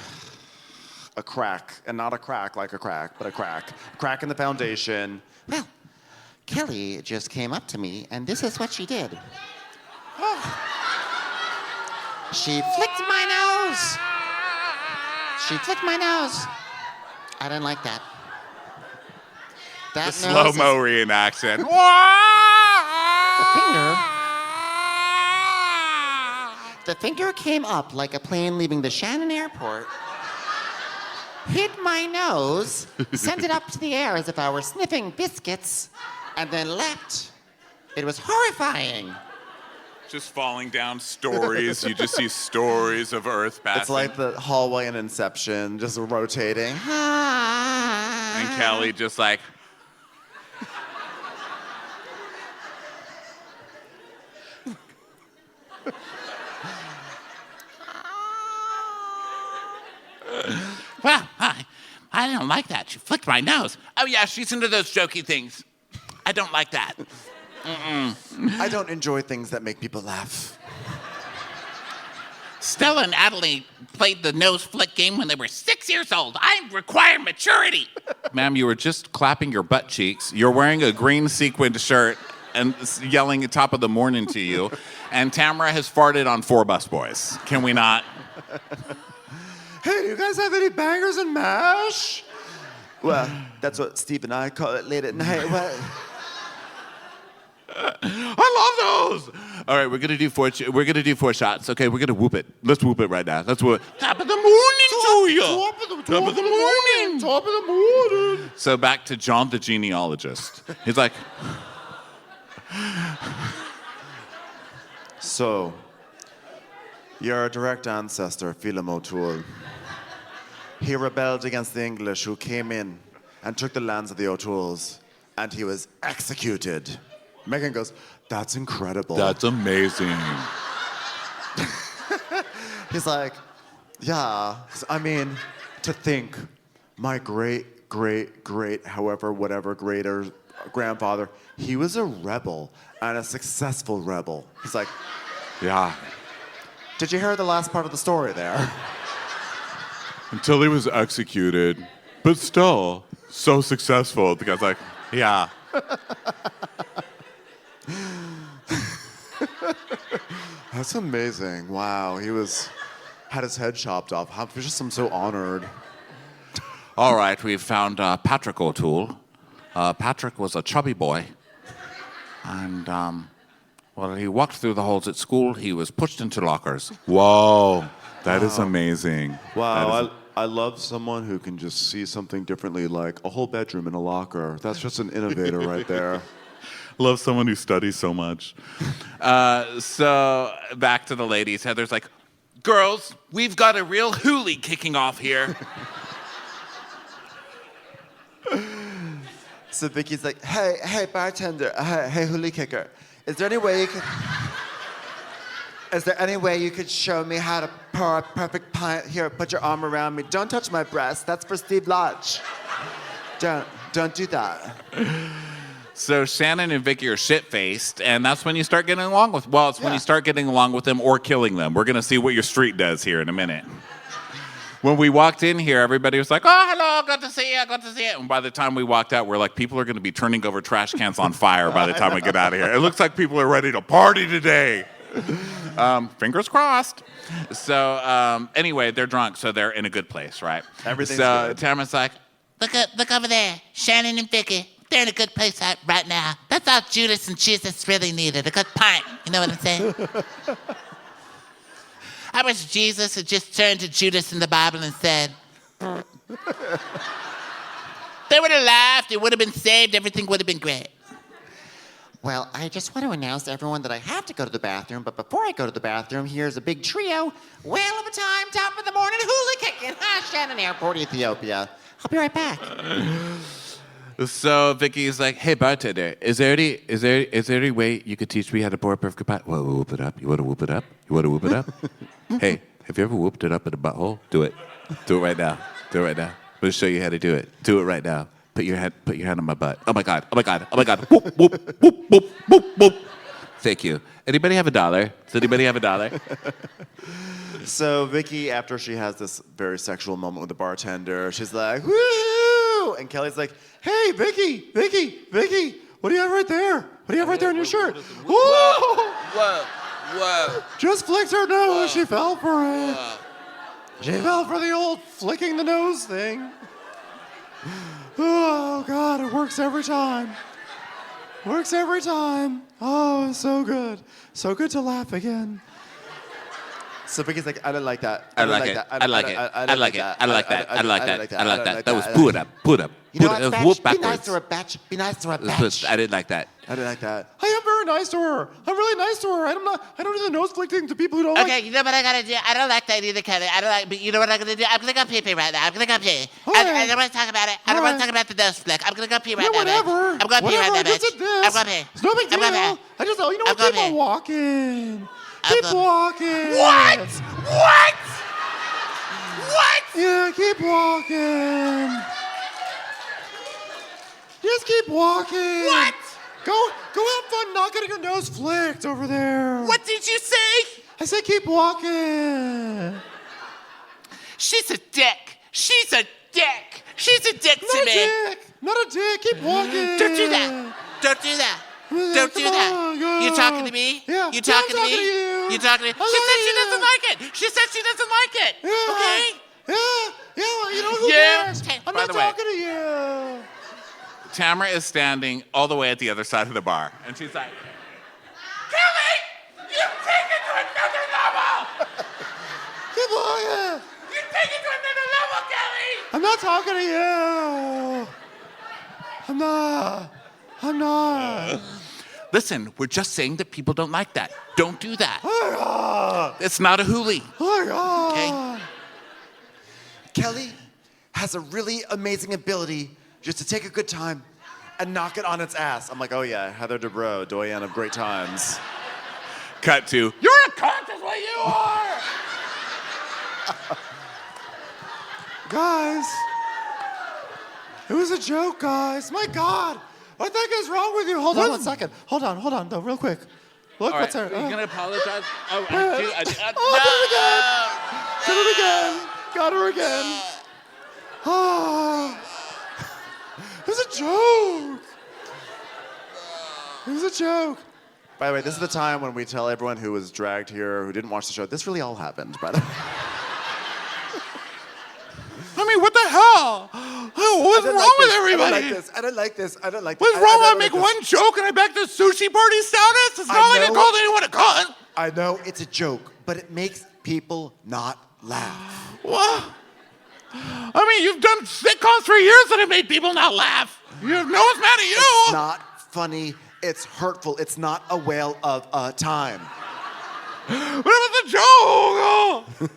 a crack, and not a crack like a crack, but a crack in the foundation. Well, Kelly just came up to me, and this is what she did. She flicked my nose. She flicked my nose. I didn't like that. That the nose slow-mo reenaction. The finger came up like a plane leaving the Shannon Airport, hit my nose, sent it up to the air as if I were sniffing biscuits, and then left. It was horrifying. Just falling down stories. You just see stories of Earth passing. It's like the hallway in Inception, just rotating. And Kelly just like, Well, I don't like that. She flicked my nose. Oh, yeah, she's into those jokey things. I don't like that. I don't enjoy things that make people laugh. Stella and Adelie played the nose flick game when they were 6 years old. I require maturity. ma'am, you were just clapping your butt cheeks. You're wearing a green sequined shirt and yelling at top of the morning to you. And Tamara has farted on 4 busboys. Can we not? Hey, do you guys have any bangers and mash? Well, that's what Steve and I call it late at night. What? I love those. All right, we're gonna do 4. We're gonna do 4 shots. Okay, we're gonna whoop it. Let's whoop it right now. Let's whoop it. Top of the morning to you. Top of the morning. Top of the morning. So back to John the genealogist. He's like, So, you're a direct ancestor, Phelim O'Toole. He rebelled against the English who came in and took the lands of the O'Tooles, and he was executed. Megan goes, that's incredible. that's amazing. He's like, yeah, I mean, to think my great, great, great, however, whatever, greater grandfather, he was a rebel and a successful rebel. He's like, Yeah. did you hear the last part of the story there? Until he was executed, but still so successful. The guy's like, yeah. That's amazing. Wow, had his head chopped off. I'm so honored. All right, we've found Patrick O'Toole. Patrick was a chubby boy. And, well, he walked through the halls at school. He was pushed into lockers. Whoa, that is amazing. Wow, I love someone who can just see something differently, like a whole bedroom in a locker. That's just an innovator right there. Love someone who studies so much. So back to the ladies. Heather's like, girls, we've got a real hoolie kicking off here. So Vicky's like, hey, bartender, hey, hoolie kicker, is there any way you could show me how to pour a perfect pint? Here, put your arm around me. Don't touch my breast. That's for Steve Lodge. Don't do that. So Shannon and Vicky are shit-faced, and that's when you start getting along with, well, it's when you start getting along with them or killing them. We're going to see what your street does here in a minute. When we walked in here, everybody was like, oh, hello, good to see you, good to see you. And by the time we walked out, we're like, people are going to be turning over trash cans on fire by the time we get out of here. It looks like people are ready to party today. Fingers crossed. So anyway, they're drunk, so they're in a good place, right? Everything's so good. Tamara's like, Look over there. Shannon and Vicky. They're in a good place right now. That's all Judas and Jesus really needed. A good pint. You know what I'm saying? I wish Jesus had just turned to Judas in the Bible and said, they would have laughed. It would have been saved. Everything would have been great. Well, I just want to announce to everyone that I have to go to the bathroom, but before I go to the bathroom, here's a big trio. Whale of a time, top of the morning, hula kicking. Shannon Airport, Ethiopia. I'll be right back. So Vicky's like, hey, bartender, is there any way you could teach me how to pour a perfect pint? Well, whoop it up. You want to whoop it up? You want to whoop it up? Hey, have you ever whooped it up in a butthole? Do it. Do it right now. Do it right now. I'm going to show you how to do it. Do it right now. Put your hand on my butt. Oh my God. Oh my God. Oh my God. Whoop, whoop, whoop, whoop, whoop, whoop. Thank you. Anybody have $1? Does anybody have $1? So Vicky, after she has this very sexual moment with the bartender, she's like, woo! And Kelly's like, hey, Vicky, what do you have right there? What do you have right there in your shirt? Whoa. Just flicked her nose. She fell for it. She fell for the old flicking the nose thing. Oh, God, it works every time. Works every time. Oh, so good. So good to laugh again. So Vicky's like, I don't like that. I like it. I like it. I like it. I like that. I like that. I like that. That was put up. You know what, Whoop Batch? Be backwards. nice to her, Batch. Be nice to her, Batch. I didn't like that. I didn't like that. I am very nice to her. I'm really nice to her. I don't do the nose flicking to people who don't Okay, you know what I gotta do? I don't like that either, Kelly. I don't like, but you know what I'm gonna do? I'm gonna go pee right now. I'm gonna go pee. I don't want to talk about it. I don't want to talk about the nose flick. I'm gonna go pee right now. whatever. I'm gonna pee right now, Whatever, I bitch. just did this. I'm gonna pee. It's no big deal. I'm gonna pee. I just, you know what? I'm gonna Keep on pee. walking. I'm Keep gonna- walking. What? What? What? Yeah, keep walking. Just keep walking. What? Go have fun not getting your nose flicked over there. What did you say? I said keep walking. She's a dick. She's a dick. She's a dick to Not a me. dick. Not a dick. Keep walking. Don't do that. Don't do that. Don't do Come that. on, go. You talking to me? Yeah. You Yeah, I'm talking to me? talking to you. You talking to me? I'm She said talking she to doesn't you. like it. She said she doesn't like it. Yeah. Okay? Yeah, you know who Yeah. cares? Okay, I'm by not the way. talking to you. Tamara is standing all the way at the other side of the bar, and she's like, Kelly! You take it to another level! Keep walking. You take it to another level, Kelly! I'm not talking to you. I'm not. listen, we're just saying that people don't like that. Don't do that. Oh my God. It's not a hoolie. Oh my God. Okay? Kelly has a really amazing ability just to take a good time and knock it on its ass. I'm like, oh yeah, Heather Dubrow, doyen of great times. Cut to, You're a cunt is what you are! Guys, it was a joke, guys. My God, what the heck is wrong with you? Hold on 1 second. Hold on, though, real quick. Look, all right, what's her? are you going to apologize? Oh, Did it again. Got her again. Oh. It was a joke. It was a joke. By the way, this is the time when we tell everyone who was dragged here, who didn't watch the show, this really all happened, by the way. I mean, what the hell? What's wrong with everybody? I don't like this. What's wrong? I make one joke and I'm back to sushi party status? It's not like I know. called anyone a cunt. I know it's a joke, but it makes people not laugh. What? I mean, you've done sitcoms for years that have made people not laugh. You know what's mad at you. It's not funny. It's hurtful. It's not a whale of a time. What about the joke?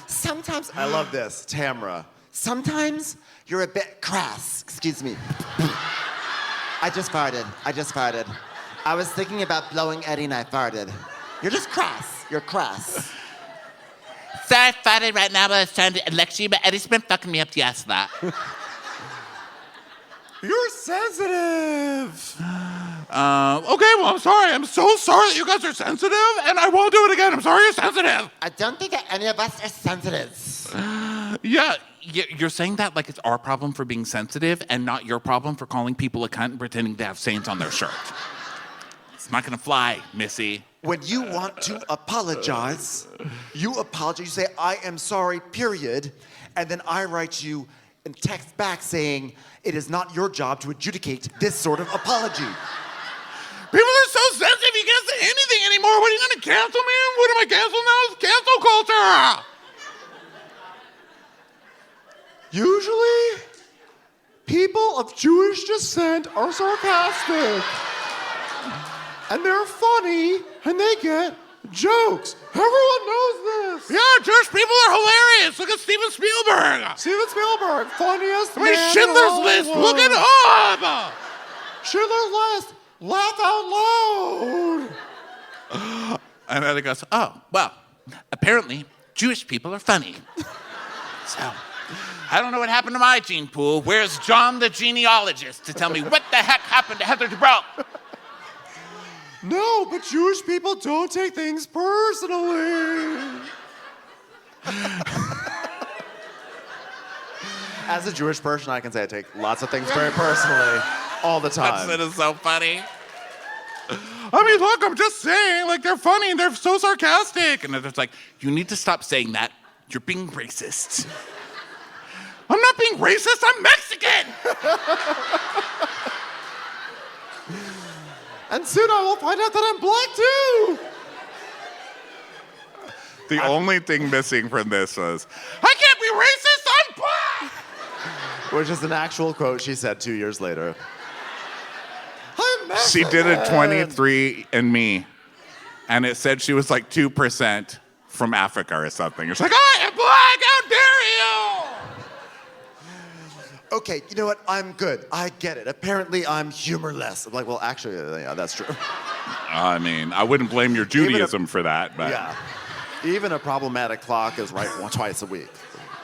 Sometimes, I love this, Tamra. sometimes you're a bit crass. Excuse me. I just farted. I was thinking about blowing Eddie and I farted. You're just crass. You're crass. Sorry, I farted right now, but I was trying to elect you, but Eddie's been fucking me up the ass a lot. You're sensitive. Okay, well, I'm sorry. I'm so sorry that you guys are sensitive, and I won't do it again. I'm sorry you're sensitive. I don't think that any of us are sensitive. Yeah, you're saying that like it's our problem for being sensitive and not your problem for calling people a cunt and pretending to have stains on their shirt. It's not gonna fly, Missy. When you want to apologize, you apologize. You say, I am sorry, period. And then I write you and text back saying, it is not your job to adjudicate this sort of apology. People are so sensitive, you can't say anything anymore. What are you gonna cancel me? What am I canceling now? It's cancel culture. Usually, people of Jewish descent are sarcastic. And they're funny, and they get jokes. Everyone knows this. Yeah, Jewish people are hilarious. Look at Steven Spielberg. Steven Spielberg, funniest I mean, man in Schindler's all List. the Look it world. up. Schindler's List. Laugh out loud. And then it goes, oh, well, apparently Jewish people are funny. So, I don't know what happened to my gene pool. Where's John the genealogist to tell me what the heck happened to Heather Dubrow? No, but Jewish people don't take things personally. As a Jewish person, I can say I take lots of things very personally all the time. That is so funny. I mean, look, I'm just saying, like, they're funny and they're so sarcastic. And it's like, you need to stop saying that. You're being racist. I'm not being racist, I'm Mexican. And soon I will find out that I'm black too. The only thing missing from this was, I can't be racist, I'm black! Which is an actual quote she said 2 years later. She did a 23andMe, and it said she was like 2% from Africa or something. It's like, I am black, how dare you! Okay, you know what? I'm good. I get it. Apparently, I'm humorless. I'm like, well, actually, yeah, that's true. I mean, I wouldn't blame your Judaism for that, but... Yeah. Even a problematic clock is right twice a week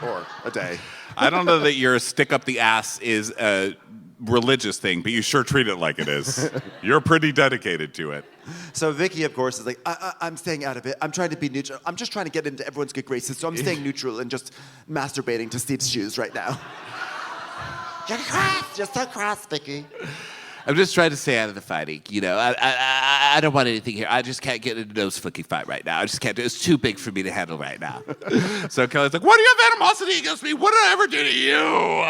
or a day. I don't know that your stick up the ass is a religious thing, but you sure treat it like it is. You're pretty dedicated to it. So Vicky, of course, is like, I'm staying out of it. I'm trying to be neutral. I'm just trying to get into everyone's good graces, so I'm staying neutral and just masturbating to Steve's shoes right now. You're cross. You're so cross, Vicky. I'm just trying to stay out of the fighting. You know, I don't want anything here. I just can't get into no fucking fight right now. I just can't do it. It's too big for me to handle right now. So Kelly's like, why do you have animosity against me? What did I ever do to you?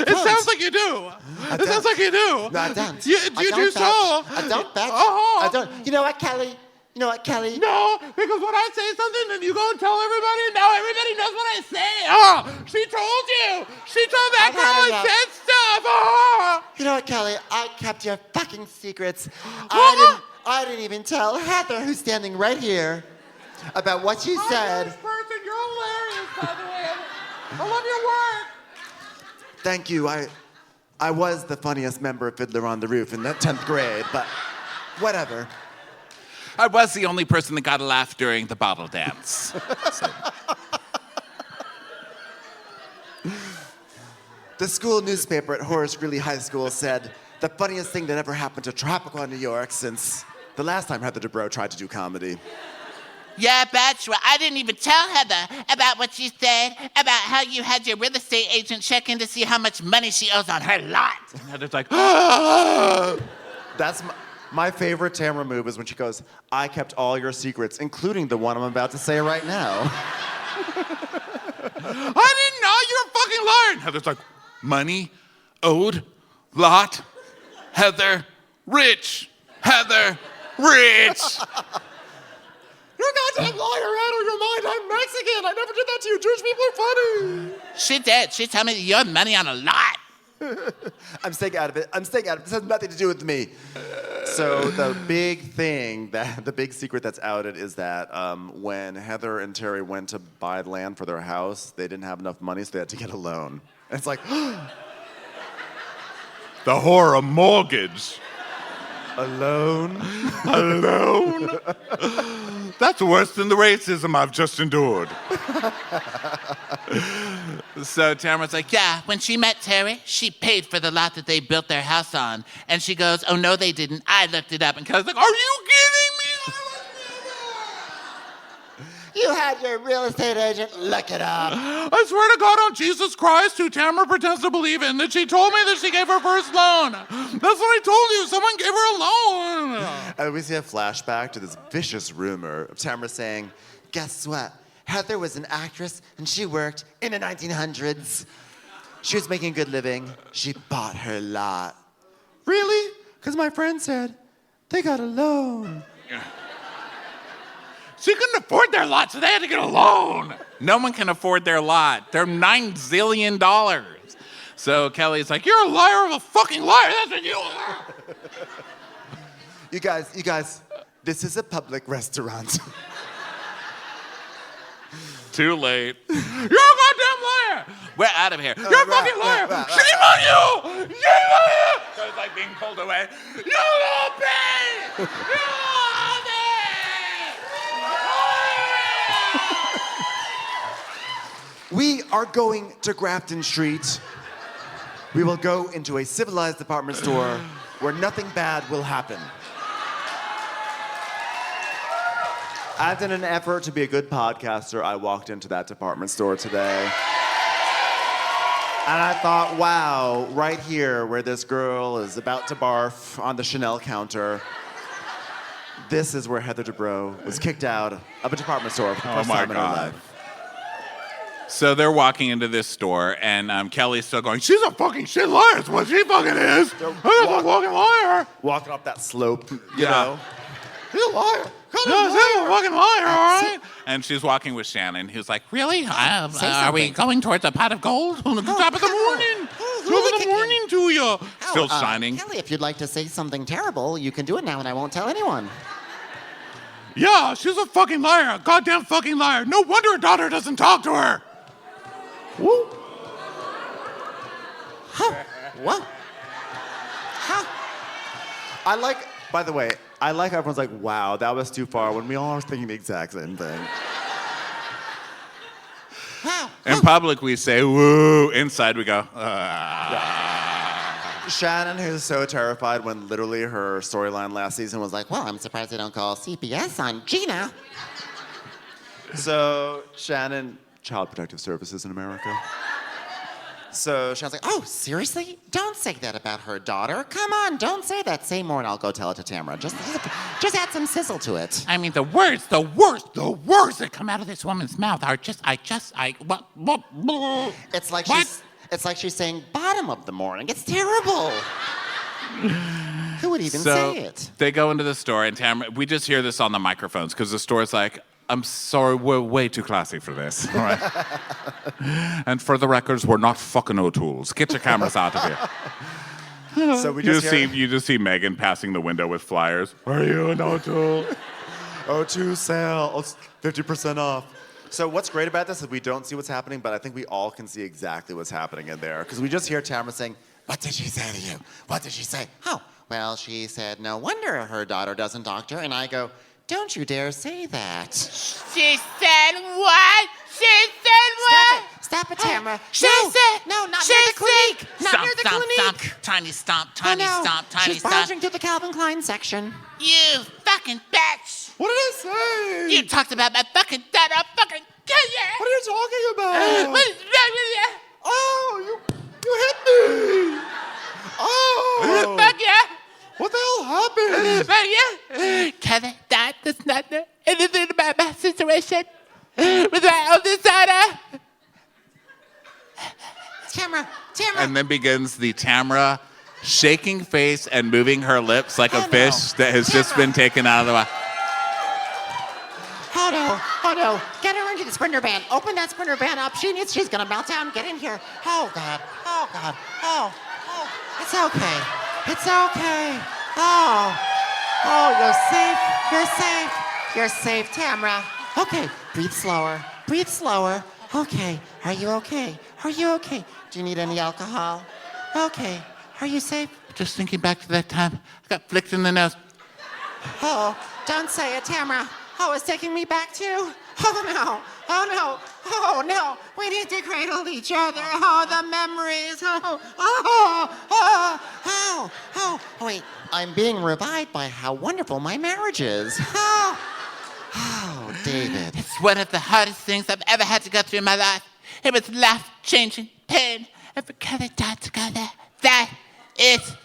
It sounds like you do. It sounds like you do. No, I don't. You I do don't so. I don't bet. I don't. You know what, Kelly? You know what, Kelly? No, because when I say something, then you go and tell everybody, and now everybody knows what I say. Oh, she told you. She told that I've had girl I enough. said stuff. Oh. You know what, Kelly? I kept your fucking secrets. I didn't even tell Heather, who's standing right here, about what you said. Person, you're hilarious, by the way. I love your work. Thank you. I was the funniest member of Fiddler on the Roof in the 10th grade, but whatever. I was the only person that got a laugh during the bottle dance. So. The school newspaper at Horace Greeley High School said the funniest thing that ever happened to Tropical New York since the last time Heather Dubrow tried to do comedy. Yeah, Bachelor, I didn't even tell Heather about what you said, about how you had your real estate agent check in to see how much money she owes on her lot. And Heather's like, That's my favorite Tamra move is when she goes, I kept all your secrets, including the one I'm about to say right now. I didn't know you were fucking lying. Heather's like, money, owed, lot, Heather, rich, Heather, rich. You're a goddamn liar out of your mind. I'm Mexican. I never did that to you. Jewish people are funny. She did. She told me that you had money on a lot. I'm staying out of it. This has nothing to do with me. So the big secret that's outed is that when Heather and Terry went to buy land for their house, they didn't have enough money, so they had to get a loan. And it's like, The horror mortgage. a loan? A loan? That's worse than the racism I've just endured. So Tamara's like, yeah, when she met Terry, she paid for the lot that they built their house on. And she goes, oh, no, they didn't. I looked it up. And Kelly's like, are you kidding me? You had your real estate agent look it up. I swear to God on Jesus Christ, who Tamara pretends to believe in, that she told me that she gave her first loan. That's what I told you. Someone gave her a loan. And we see a flashback to this vicious rumor of Tamara saying, Guess what? Heather was an actress, and she worked in the 1900s. she was making a good living. She bought her lot. Really? Because my friend said they got a loan. She couldn't afford their lot, so they had to get a loan. No one can afford their lot. They're $9 zillion. So Kelly's like, you're a liar of a fucking liar. That's what you are. You guys, this is a public restaurant. Too late. You're a goddamn liar. We're out of here. You're a fucking liar. Shame on you. Shame on you. So it's like being pulled away. You little bitch. You little bitch. We are going to Grafton Street. We will go into a civilized department store where nothing bad will happen. As in an effort to be a good podcaster, I walked into that department store today. And I thought, wow, right here where this girl is about to barf on the Chanel counter, this is where Heather Dubrow was kicked out of a department store for the first time in her life. So they're walking into this store, and Kelly's still going, she's a fucking shit liar. That's what she fucking is. She's a fucking liar. Walking up that slope, you Yeah. know. She's a liar. She's a fucking liar, all right? And she's walking with Shannon, who's like, really? Say Are we something. going towards a pot of gold? On the top of the morning. Top of the morning to you. Still shining. Kelly, if you'd like to say something terrible, you can do it now and I won't tell anyone. Yeah, she's a fucking liar. A goddamn fucking liar. No wonder her daughter doesn't talk to her. Woo. Huh. What? I like, by the way, I like how everyone's like, wow, that was too far, when we all are thinking the exact same thing. In public, we say, woo. Inside, we go, Shannon, who's so terrified when literally her storyline last season was like, Well, I'm surprised they don't call CPS on Gina. so Shannon, Child Protective Services in America. So Shannon's like, Oh, seriously? Don't say that about her daughter. Come on, don't say that. Say more and I'll go tell it to Tamra. Just add some sizzle to it. I mean, the words that come out of this woman's mouth are It's like What? it's like she's saying bottom of the morning. It's terrible. Who would even So say it? they go into the store, and Tamara, we just hear this on the microphones because the store's like, I'm sorry, we're way too classy for this. All right? And for the records, we're not fucking O'Tools. Get your cameras out of here. so we You just just, hear, see, you just see Megan passing the window with flyers. Are you an O'Toole? O2 sale, 50% off. So what's great about this is we don't see what's happening, but I think we all can see exactly what's happening in there. Because we just hear Tamara saying, What did she say to you? What did she say? Oh, well, she said, no wonder her daughter doesn't doctor. And I go, don't you dare say that. She said what? She said what? Stop it, Tamara. She no, said. no, not she near the clinic. said- Not stomp, near the stomp, clinic. Stomp, tiny stomp, tiny Oh, no. stomp, tiny She's stomp. barging through the Calvin Klein section. You fucking bitch. what did I say? You talked about my fucking dad. I'll fucking kill you. What are you talking about? What is wrong with you? Oh, you hit me. Oh, Fuck yeah. what the hell happened? Fuck yeah. Kevin, that does not know anything about my situation with my oldest daughter. Tamara. And then begins the Tamra shaking face and moving her lips like a Oh, no. fish that has just Tamra. been taken out of the water. Oh no. Get her into the sprinter van. Open that sprinter van up. She's gonna melt down. Get in here. Oh God. Oh. It's okay. It's okay. Oh, you're safe, Tamra. Okay, breathe slower. Okay, are you okay? Do you need any alcohol? Okay, are you safe? Just thinking back to that time I got flicked in the nose. Oh, don't say it, Tamra. Oh, it's taking me back too. Oh no. We need to cradle each other. Oh, the memories. Oh, wait. I'm being revived by how wonderful my marriage is. Oh, David. It's one of the hardest things I've ever had to go through in my life. It was life-changing pain. And for Kelly died together. That is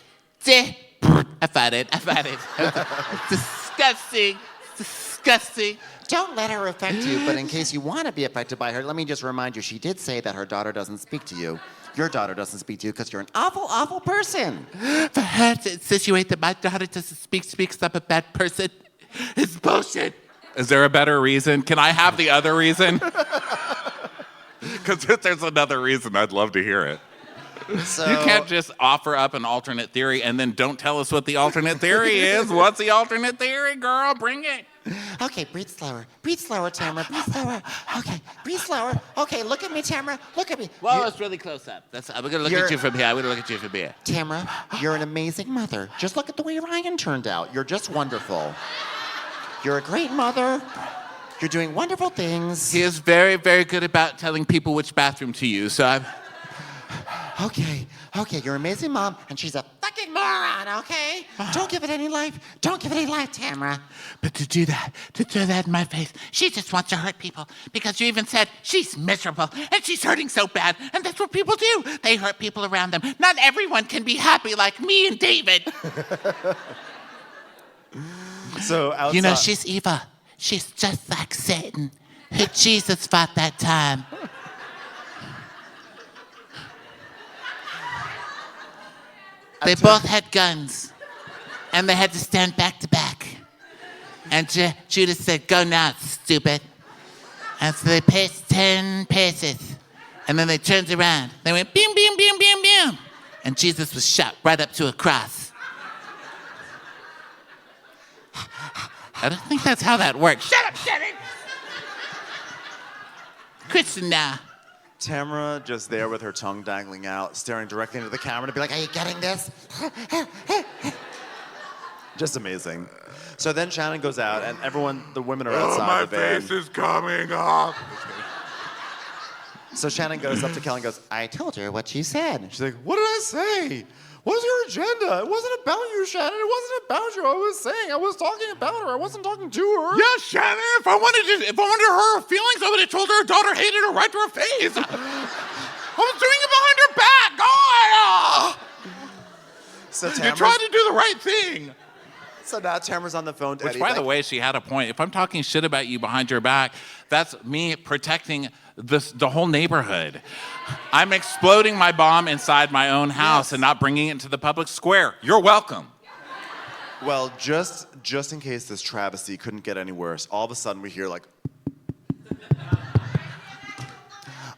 I find it. It's disgusting. Don't let her affect you, but in case you want to be affected by her, let me just remind you, she did say that her daughter doesn't speak to you. Your daughter doesn't speak to you because you're an awful, awful person. For her to insinuate that my daughter doesn't speaks up a bad person is bullshit. Is there a better reason? Can I have the other reason? Because if there's another reason, I'd love to hear it. So, You can't just offer up an alternate theory and then don't tell us what the alternate theory is. What's the alternate theory, girl? Bring it. Okay, breathe slower. Tamra. Breathe slower. Okay, breathe slower. Okay, look at me, Tamra. Look at me. Well, it's really close up. I'm going to look at you from here. Tamra, you're an amazing mother. Just look at the way Ryan turned out. You're just wonderful. You're a great mother. You're doing wonderful things. He is very, very good about telling people which bathroom to use. So I'm. Okay, you're an amazing mom, and she's a fucking moron, okay? Don't give it any life, Tamra. But to do that in my face, she just wants to hurt people because you even said she's miserable and she's hurting so bad. And that's what people do. They hurt people around them. Not everyone can be happy like me and David. So outside, You know, she's evil. She's just like Satan, who Jesus fought that time. They both had guns, and they had to stand back to back. And Judas said, "Go now, stupid." And so they paced 10 paces. And then they turned around. They went, beam, beam, beam, beam, beam. And Jesus was shot right up to a cross. I don't think that's how that works. Shut up, Shannon! Christian now. Tamara just there with her tongue dangling out, staring directly into the camera to be like, Are you getting this? just amazing. So then Shannon goes out, and the women are outside the van. is coming off. So Shannon goes up to Kelly and goes, I told her what you said. she's like, what did I say? What's your agenda? It wasn't about you, Shannon. It wasn't about you. I was saying, I was talking about her. I wasn't talking to her. Yeah, Shannon. If I wanted to hurt her feelings, I would have told her daughter hated her right to her face. I was doing it behind her back. God. So You tried to do the right thing. So now Tamara's on the phone to Which, Eddie. by the way, she had a point. If I'm talking shit about you behind your back, that's me protecting the whole neighborhood. I'm exploding my bomb inside my own house and not bringing it into the public square. You're welcome. Well, just in case this travesty couldn't get any worse, all of a sudden we hear like,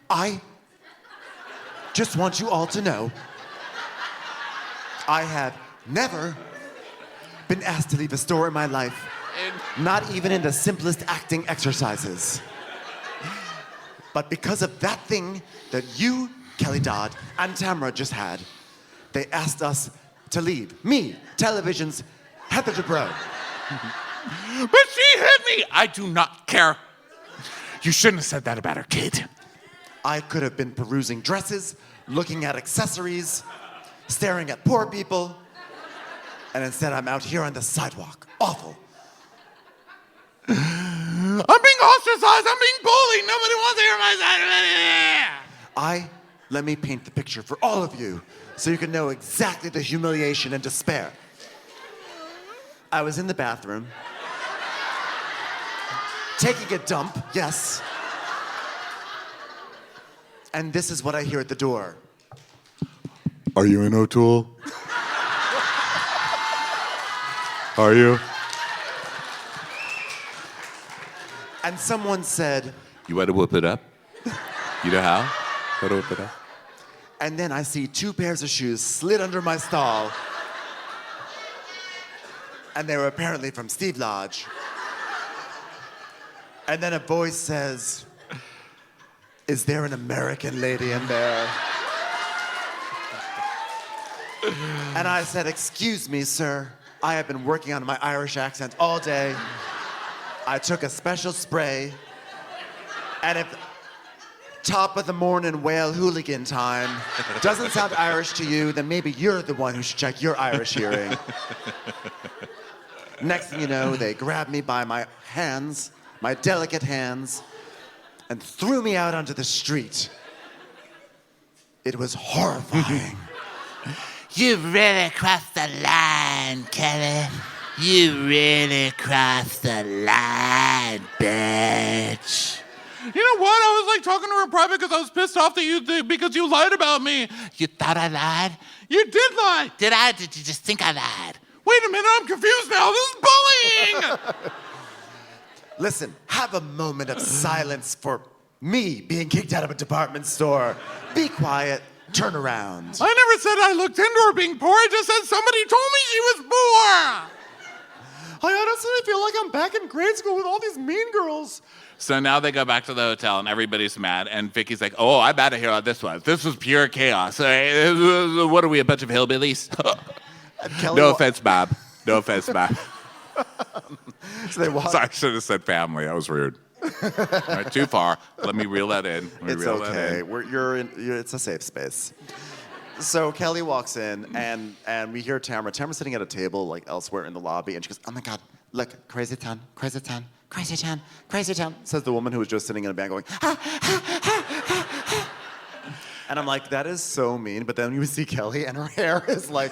I just want you all to know, I have never been asked to leave a store in my life, not even in the simplest acting exercises. But because of that thing that you, Kelly Dodd, and Tamra just had, they asked us to leave. Me, television's Heather Dubrow. But she hit me. I do not care. You shouldn't have said that about her kid. I could have been perusing dresses, looking at accessories, staring at poor people, and instead I'm out here on the sidewalk. Awful. I'm being ostracized. I'm being bullied. Nobody wants to hear my side of it. Let me paint the picture for all of you so you can know exactly the humiliation and despair. I was in the bathroom, taking a dump, yes. And this is what I hear at the door. Are you in O'Toole? Are you? And someone said, You want to whip it up? You know how? How to whip it up? and then I see 2 pairs of shoes slid under my stall. And they were apparently from Steve Lodge. And then a voice says, is there an American lady in there? And I said, excuse me, sir. I have been working on my Irish accent all day. I took a special spray. And if top of the morning whale hooligan time doesn't sound Irish to you, then maybe you're the one who should check your Irish hearing. Next thing you know, they grabbed me by my hands, my delicate hands, and threw me out onto the street. It was horrifying. You really crossed the line, Kelly. You really crossed the line, bitch. You know what? I was like talking to her in private because I was pissed off that because you lied about me. You thought I lied? You did lie. Did I? Or did you just think I lied? Wait a minute, I'm confused now. This is bullying. Listen, have a moment of silence for me being kicked out of a department store. Be quiet, turn around. I never said I looked into her being poor. I just said somebody told me she was poor. I honestly feel like I'm back in grade school with all these mean girls. So now they go back to the hotel and everybody's mad. And Vicky's like, oh, I better hear how this was. This was pure chaos. What are we, a bunch of hillbillies? No offense, Bob. No offense, Bob. So they walk. Sorry, I should have said family. That was rude. All right, too far. Let me reel that in. It's okay. It's a safe space. So Kelly walks in, and we hear Tamra. Tamra's sitting at a table like elsewhere in the lobby, and she goes, "Oh my God, look, crazy town, crazy town, crazy town, crazy town." Says the woman who was just sitting in a band going, and I'm like, that is so mean. But then you see Kelly, and her hair is like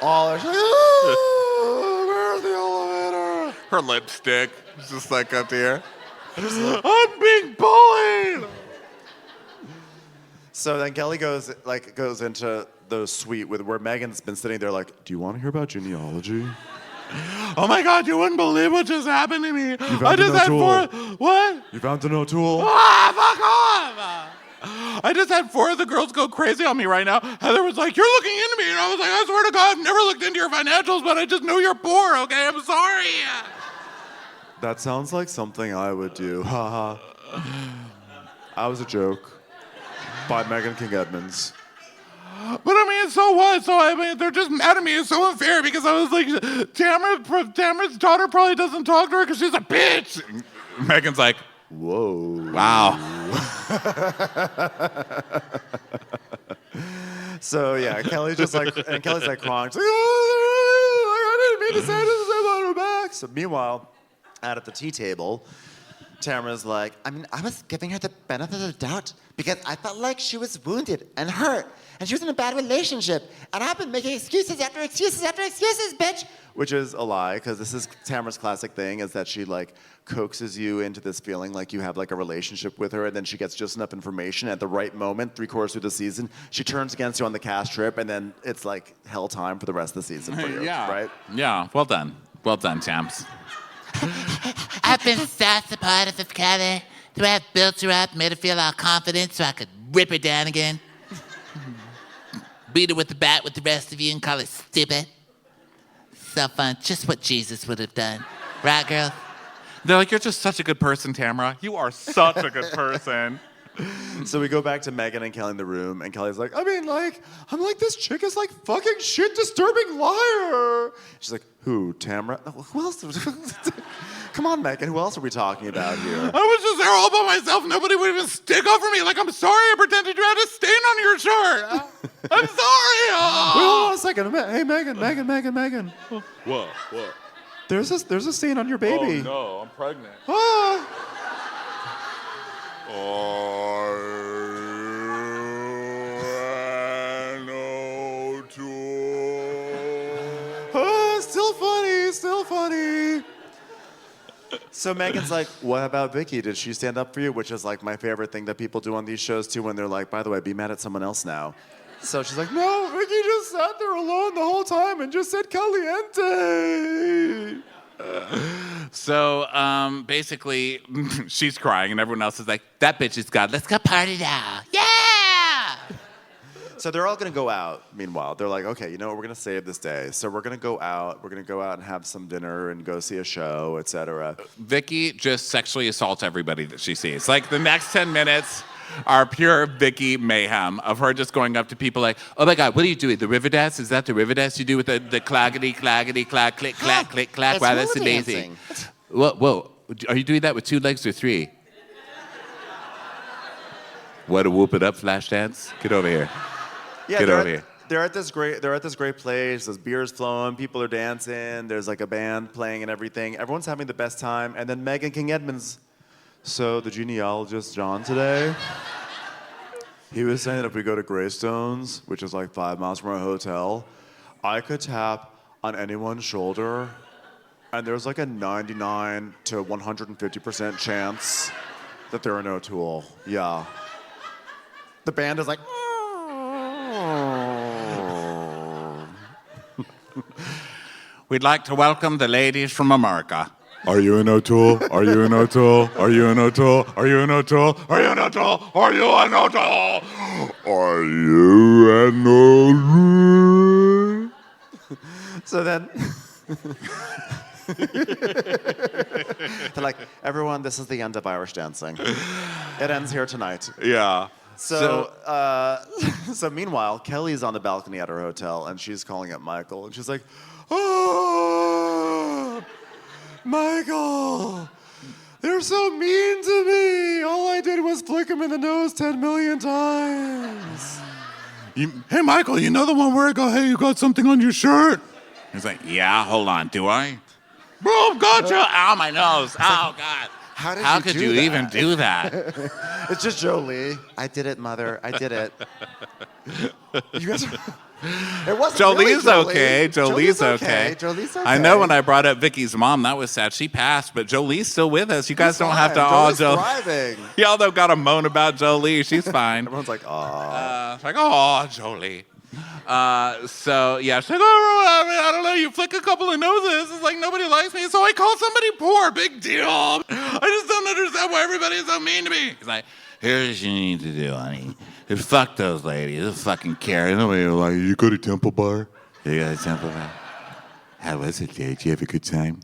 all. She's like, where's the elevator? Her lipstick is just like up here. I'm being bullied. So then Kelly goes into the suite where Megan's been sitting there like, do you want to hear about genealogy? Oh my God, you wouldn't believe what just happened to me. found I just an had O'Toole. What? You found an O'Toole? Fuck off! I just had 4 of the girls go crazy on me right now. Heather was like, "You're looking into me," and I was like, "I swear to God, I've never looked into your financials, but I just know you're poor. Okay, I'm sorry." That sounds like something I would do. Haha. I was a joke. By Megan King Edmonds. But I mean, so what? So I mean, they're just mad at me. It's so unfair because I was like, Tamara's daughter probably doesn't talk to her because she's a bitch. Megan's like, Whoa. wow. So yeah, Kelly's like crying. She's like, oh, I didn't mean to say this. I'm on her back. So meanwhile, out at the tea table, Tamara's like, I was giving her the benefit of the doubt because I felt like she was wounded and hurt and she was in a bad relationship. And I've been making excuses after excuses after excuses, bitch. which is a lie, because this is Tamara's classic thing, is that she like coaxes you into this feeling like you have like a relationship with her, and then she gets just enough information at the right moment, 3/4 through the season, she turns against you on the cast trip, and then it's like hell time for the rest of the season for you, Yeah. right? Yeah. Well done. Well done, Champs. I've been so supportive of Kelly. So I built her up, made her feel all confident so I could rip her down again. Beat her with the bat with the rest of you and call her stupid. So fun. Just what Jesus would have done. Right, girls? They're like, you're just such a good person, Tamara. You are such a good person. So we go back to Megan and Kelly in the room, and Kelly's like, I'm like, this chick is like fucking shit disturbing liar. She's like, who, Tamara? Who else? Come on, Megan, who else are we talking about here? I was just there all by myself. Nobody would even stick up for me. Like, I'm sorry I pretended you had a stain on your shirt. I'm sorry. Wait, hold on a second. Hey, Megan. What? There's a stain on your baby. Oh, no, I'm pregnant. Ah. Still funny. So Megan's like, what about Vicky? Did she stand up for you? Which is like my favorite thing that people do on these shows too, when they're like, by the way, be mad at someone else now. So she's like, no, Vicky just sat there alone the whole time and just said caliente. So basically, she's crying, and everyone else is like, that bitch is God. Let's go Party now. Yeah! So they're all gonna go out. Meanwhile, they're like, okay, you know what? We're gonna save this day. So we're gonna go out. We're gonna go out and have some dinner and go see a show, etc. Vicky just sexually assaults everybody that she sees. Like, the next 10 minutes are pure Vicky mayhem of her just going up to people like, oh my God, what are you doing? The river dance? Is that the river dance you do with the claggity, clack, click, clack, click, clack? It's Wow, that's hula amazing. dancing. Whoa, are you doing that with 2 legs or 3? What a whoop it up flash dance? Get over here. Yeah, Get they're over here. They're at this great place. There's beers flowing. People are dancing. There's like a band playing and everything. Everyone's having the best time. And then Megan King Edmonds. So the genealogist John today, he was saying that if we go to Greystones, which is like 5 miles from our hotel, I could tap on anyone's shoulder, and there's like a 99 to 150% chance that they're an O'Toole. Yeah. The band is like. We'd like to welcome the ladies from America. Are you an O'Toole? Are you an O'Toole? Are you an O'Toole? Are you an O'Toole? Are you an O'Toole? Are you an O'Toole? Are you an O'Toole? So then, they're like, everyone, this is the end of Irish dancing. It ends here tonight. Yeah. So meanwhile, Kelly's on the balcony at her hotel, and she's calling up Michael, and she's like, oh, Michael, they're so mean to me. All I did was flick him in the nose 10 million times. Hey, Michael, you know the one where I go, hey, you got something on your shirt? He's like, yeah, hold on, do I? Boom, gotcha. Ow, my nose. Oh, God. How could you even do that? It's just Jolie. I did it, mother. I did it. You guys are... It wasn't Jolie's really okay. Jolie's okay. Jolie's okay. I know when I brought up Vicky's mom, that was sad. She passed, but Jolie's still with us. You guys don't have to Jolie's all thriving. Y'all don't got to moan about Jolie. She's fine. Everyone's like, aw. Like, oh, Jolie. So yeah, she's like, oh, I don't know, you flick a couple of noses. It's like nobody likes me, so I call somebody poor. Big deal. I just don't understand why everybody is so mean to me. He's like, here's what you need to do, honey. Fuck those ladies. They fucking care. Nobody will like, you go to Temple Bar? You go to Temple Bar? How was it, Jay? Did you have a good time?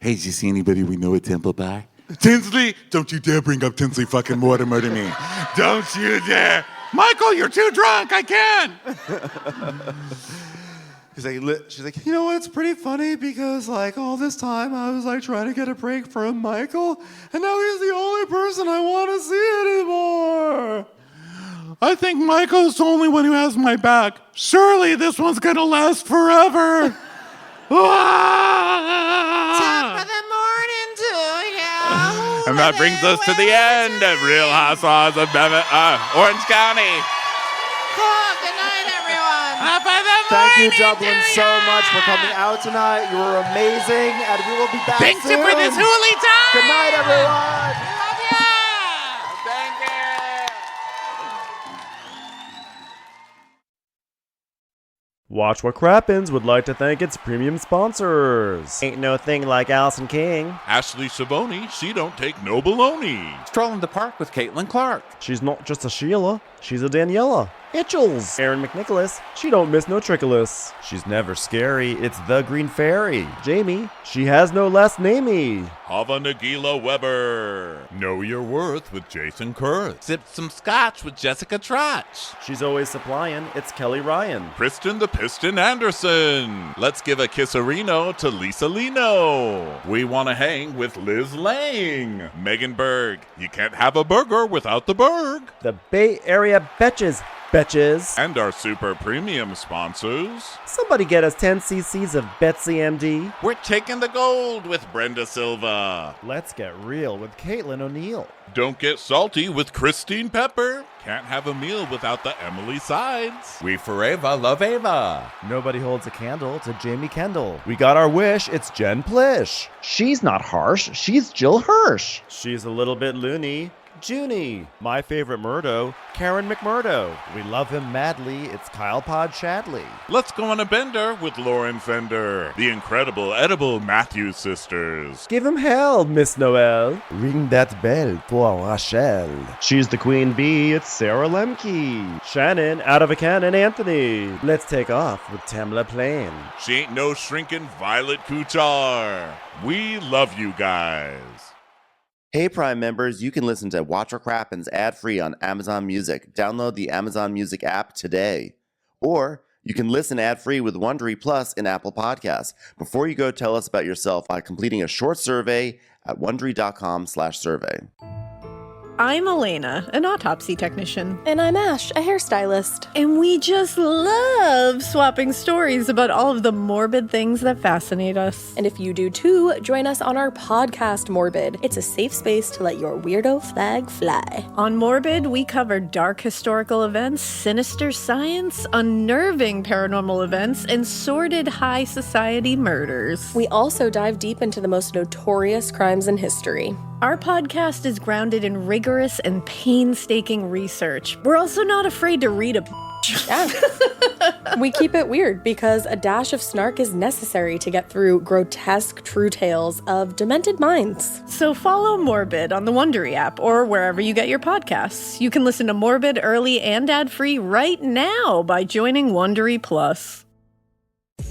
Hey, did you see anybody we know at Temple Bar? Tinsley? Don't you dare bring up Tinsley fucking Mortimer to me. Don't you dare. Michael, you're too drunk. I can't. She's like, you know what? It's pretty funny because like all this time I was like trying to get a break from Michael, and now he's the only person I want to see anymore. I think Michael's the only one who has my back. Surely this one's gonna last forever. Top of the morning to you. And that brings us to the end of Real Housewives of Orange County. Good night, everyone. Thank you, Dublin, so much for coming out tonight. You were amazing, and we will be back Thanks soon. for this hooly time. Good night, everyone. Love ya. Thank you. Watch What Crappens would like to thank its premium sponsors. Ain't no thing like Allison King. Ashley Savoni, she don't take no baloney. Strolling the park with Caitlin Clark. She's not just a Sheila, she's a Daniela. Itchels. Aaron McNicholas, she don't miss no trickolas. She's never scary, it's the Green Fairy. Jamie, she has no last namey. Hava Nagila Weber. Know your worth with Jason Kurth. Sip some scotch with Jessica Trotch. She's always supplying, it's Kelly Ryan. Kristen the Piston Anderson. Let's give a kisserino to Lisa Lino. We want to hang with Liz Lang. Megan Berg. You can't have a burger without the Berg. The Bay Area Betches. Betches. And our super premium sponsors. Somebody get us 10 cc's of Betsy MD. We're taking the gold with Brenda Silva. Let's get real with Caitlin O'Neill. Don't get salty with Christine Pepper. Can't have a meal without the Emily Sides. We forever love Ava. Nobody holds a candle to Jamie Kendall. We got our wish, it's Jen Plish. She's not harsh, she's Jill Hirsch. She's a little bit loony. Junie. My favorite Murdo, Karen McMurdo. We love him madly, it's Kyle Pod Shadley. Let's go on a bender with Lauren Fender. The incredible edible Matthews sisters. Give him hell, Miss Noel. Ring that bell for Rachel. She's the queen bee, it's Sarah Lemke. Shannon, out of a cannon, Anthony. Let's take off with Tamla Plain. She ain't no shrinking Violet Kuchar. We love you guys. Hey Prime members, you can listen to Watch What Crappens ad-free on Amazon Music. Download the Amazon Music app today. Or you can listen ad-free with Wondery Plus in Apple Podcasts. Before you go, tell us about yourself by completing a short survey at Wondery.com/survey. I'm Elena, an autopsy technician. And I'm Ash, a hairstylist. And we just love swapping stories about all of the morbid things that fascinate us. And if you do too, join us on our podcast, Morbid. It's a safe space to let your weirdo flag fly. On Morbid, we cover dark historical events, sinister science, unnerving paranormal events, and sordid high society murders. We also dive deep into the most notorious crimes in history. Our podcast is grounded in rigorous and painstaking research. We're also not afraid to read a Yeah. We keep it weird because a dash of snark is necessary to get through grotesque true tales of demented minds. So follow Morbid on the Wondery app or wherever you get your podcasts. You can listen to Morbid early and ad-free right now by joining Wondery Plus.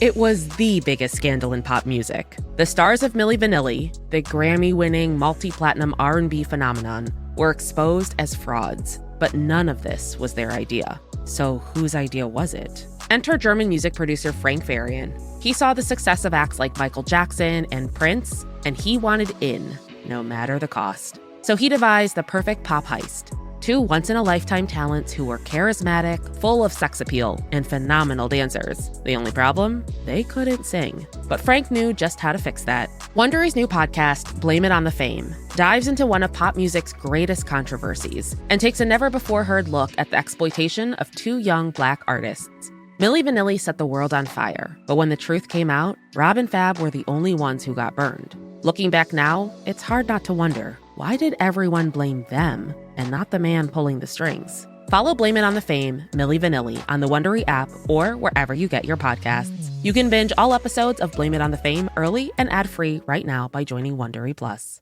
It was the biggest scandal in pop music. The stars of Milli Vanilli, the Grammy-winning multi-platinum R&B phenomenon, were exposed as frauds. But none of this was their idea. So whose idea was it? Enter German music producer Frank Farian. He saw the success of acts like Michael Jackson and Prince, and he wanted in, no matter the cost. So he devised the perfect pop heist. Two once-in-a-lifetime talents who were charismatic, full of sex appeal, and phenomenal dancers. The only problem? They couldn't sing. But Frank knew just how to fix that. Wondery's new podcast, Blame It on the Fame, dives into one of pop music's greatest controversies and takes a never-before-heard look at the exploitation of two young Black artists. Milli Vanilli set the world on fire, but when the truth came out, Rob and Fab were the only ones who got burned. Looking back now, it's hard not to wonder, why did everyone blame them and not the man pulling the strings? Follow Blame It on the Fame, Milli Vanilli, on the Wondery app or wherever you get your podcasts. You can binge all episodes of Blame It on the Fame early and ad-free right now by joining Wondery Plus.